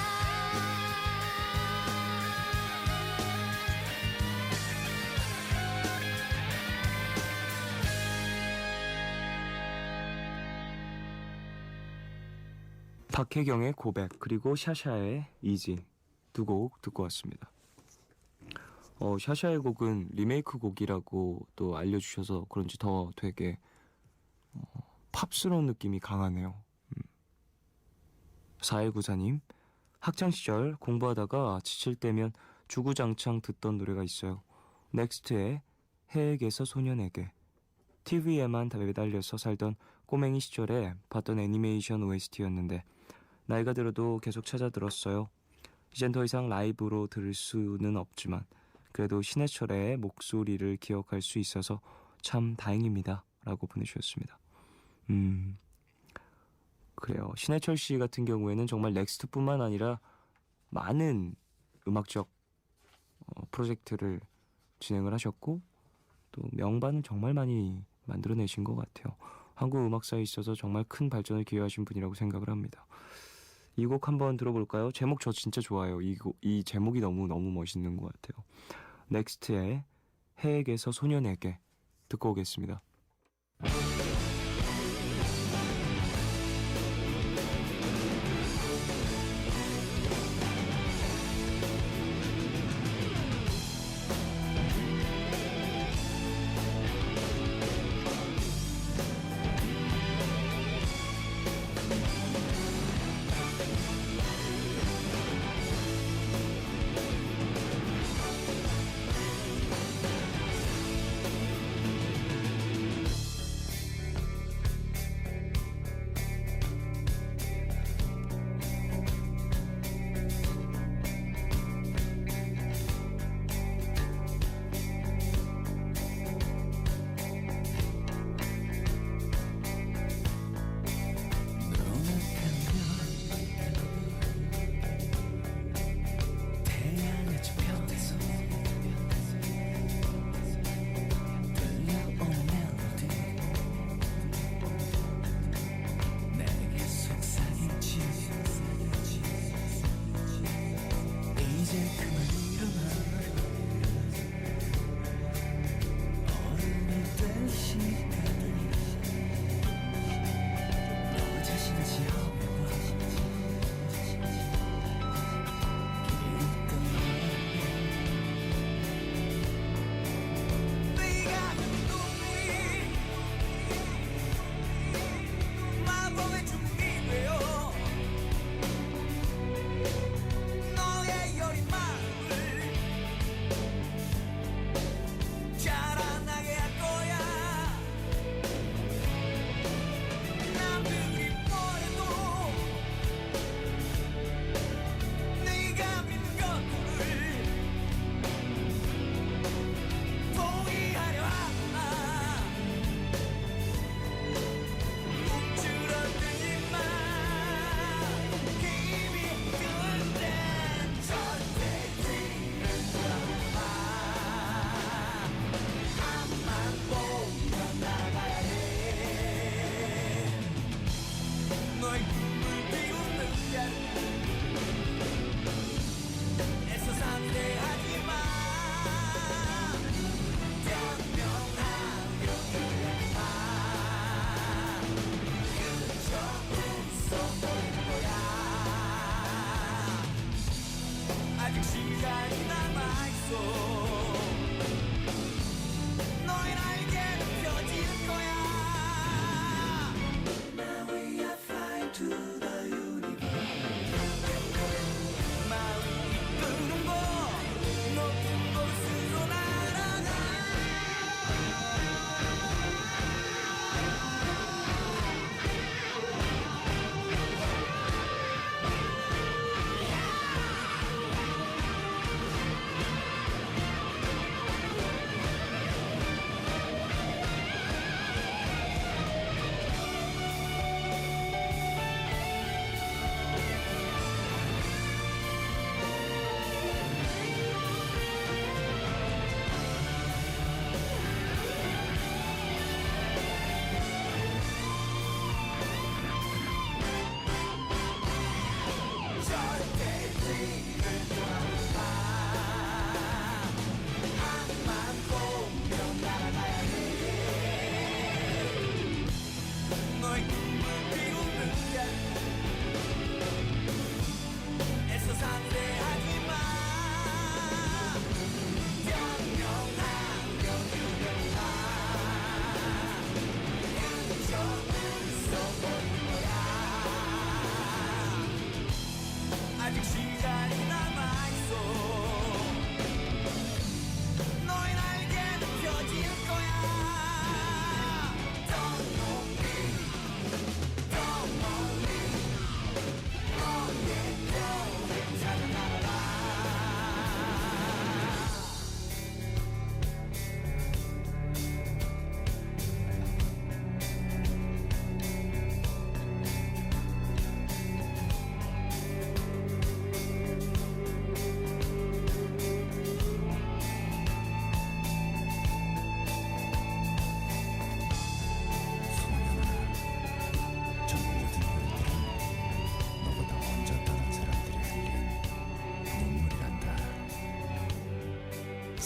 Speaker 1: 박혜경의 고백 그리고 샤샤의 이지 두 곡 듣고 왔습니다. 샤샤의 곡은 리메이크 곡이라고 또 알려주셔서 그런지 더 되게 팝스러운 느낌이 강하네요. 4194님, 학창시절 공부하다가 지칠 때면 주구장창 듣던 노래가 있어요. 넥스트의 해에게서 소년에게. TV에만 다 매달려서 살던 꼬맹이 시절에 봤던 애니메이션 OST였는데 나이가 들어도 계속 찾아 들었어요. 이젠 더 이상 라이브로 들을 수는 없지만 그래도 신해철의 목소리를 기억할 수 있어서 참 다행입니다. 라고 보내주셨습니다. 그래요. 신해철 씨 같은 경우에는 정말 넥스트뿐만 아니라 많은 음악적 프로젝트를 진행을 하셨고 또 명반을 정말 많이 만들어내신 것 같아요. 한국 음악사에 있어서 정말 큰 발전을 기여하신 분이라고 생각을 합니다. 이 곡 한번 들어볼까요? 제목 저 진짜 좋아요. 이 제목이 너무 멋있는 것 같아요. 넥스트의 해에게서 소년에게 듣고 오겠습니다.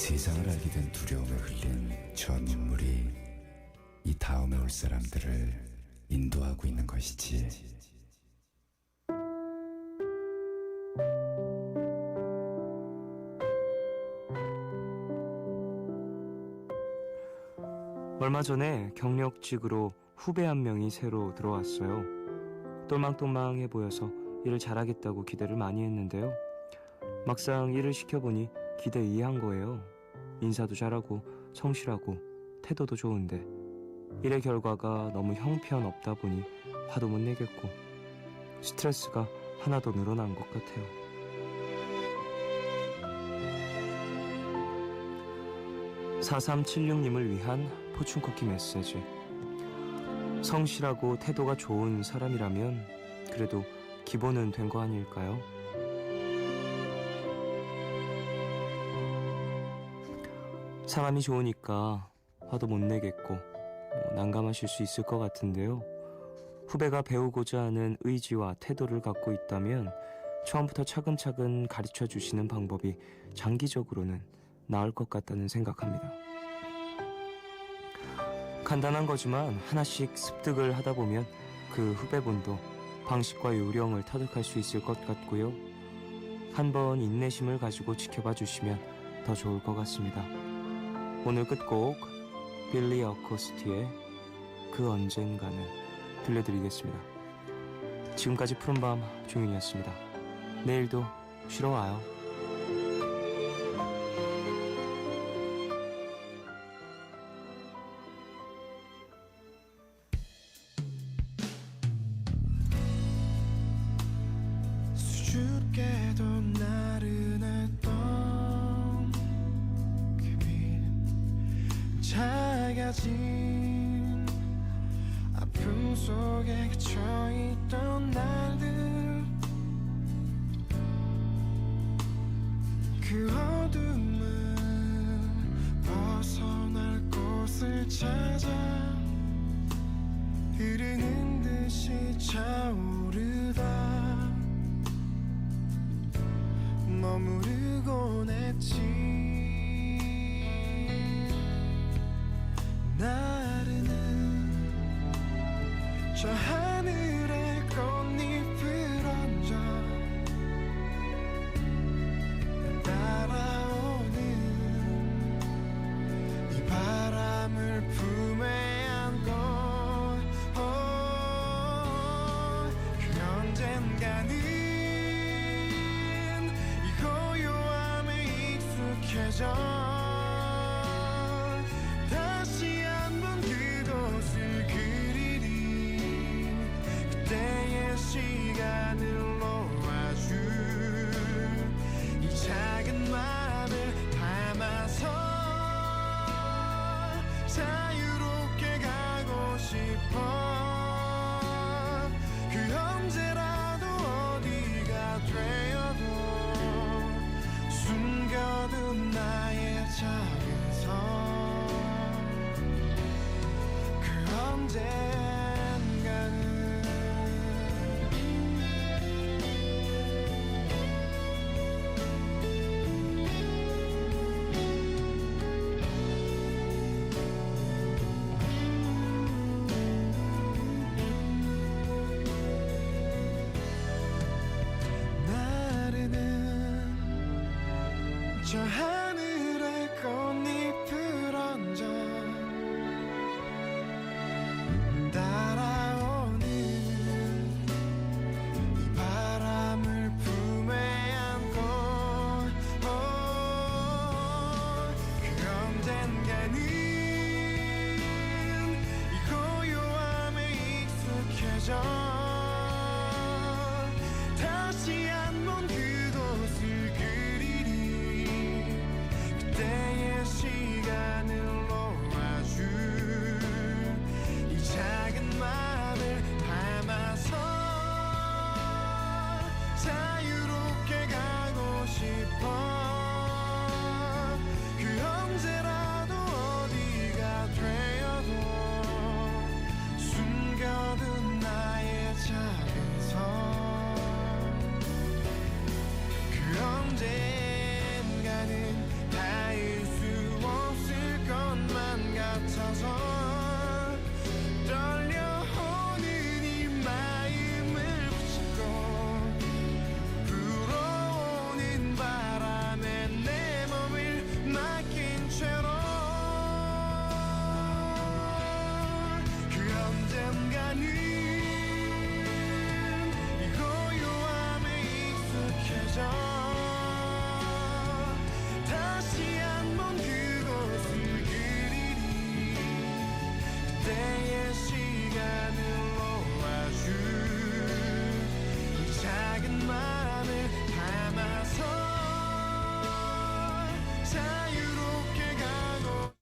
Speaker 7: 세상을 알게 된 두려움에 흘린 저 눈물이 이 다음에 올 사람들을 인도하고 있는 것이지.
Speaker 1: 얼마 전에 경력직으로 후배 한 명이 새로 들어왔어요. 똘망똘망해 보여서 일을 잘하겠다고 기대를 많이 했는데요. 막상 일을 시켜보니 기대 이해한 거예요. 인사도 잘하고 성실하고 태도도 좋은데 일의 결과가 너무 형편없다 보니 화도 못 내겠고 스트레스가 하나 더 늘어난 것 같아요. (4376님을) 위한 포춘쿠키 메시지. 성실하고 태도가 좋은 사람이라면 그래도 기본은 된 거 아닐까요? 사람이 좋으니까 화도 못 내겠고 난감하실 수 있을 것 같은데요. 후배가 배우고자 하는 의지와 태도를 갖고 있다면 처음부터 차근차근 가르쳐 주시는 방법이 장기적으로는 나을 것 같다는 생각합니다. 간단한 거지만 하나씩 습득을 하다 보면 그 후배분도 방식과 요령을 터득할 수 있을 것 같고요. 한번 인내심을 가지고 지켜봐 주시면 더 좋을 것 같습니다. 오늘 끝곡 빌리 어코스티의 그 언젠가는 들려드리겠습니다. 지금까지 푸른밤 종윤이었습니다. 내일도 쉬러 와요.
Speaker 5: 수줍게도 나른했던 그 빛 작아진 아픔 속에 갇혀있던 날들 그 어둠을 벗어날 곳을 찾아 흐르는 듯이 차오르다 머무르곤 했지. 나르는 저 하늘의 꽃잎을 얹어 따라오는 이 바람을 품에 안고 그 언젠가는 다시 한번 그곳을 그리리. 그때의 시간을 놓아줄 이 작은 마음을 담아서 자유롭게 가고 싶어. 그 언제라도 어디가 되어도 숨겨둔 나의 작은 섬 그 언젠가는 나르는 저 하늘의 꽃잎을 얹어 따라오는 이 바람을 품에 안고 그 언젠가는 이 고요함에 익숙해져 다시 한번 그곳을 그리리. 그때의 시간을 놓아줄 이 작은 마음을 담아서 자유롭게 가고 싶어. 그 언제라도 어디가 되어도 숨겨둔 나의 작은 섬 그 언젠가는 닿을 수
Speaker 8: 나는 이 고요함에 익숙해져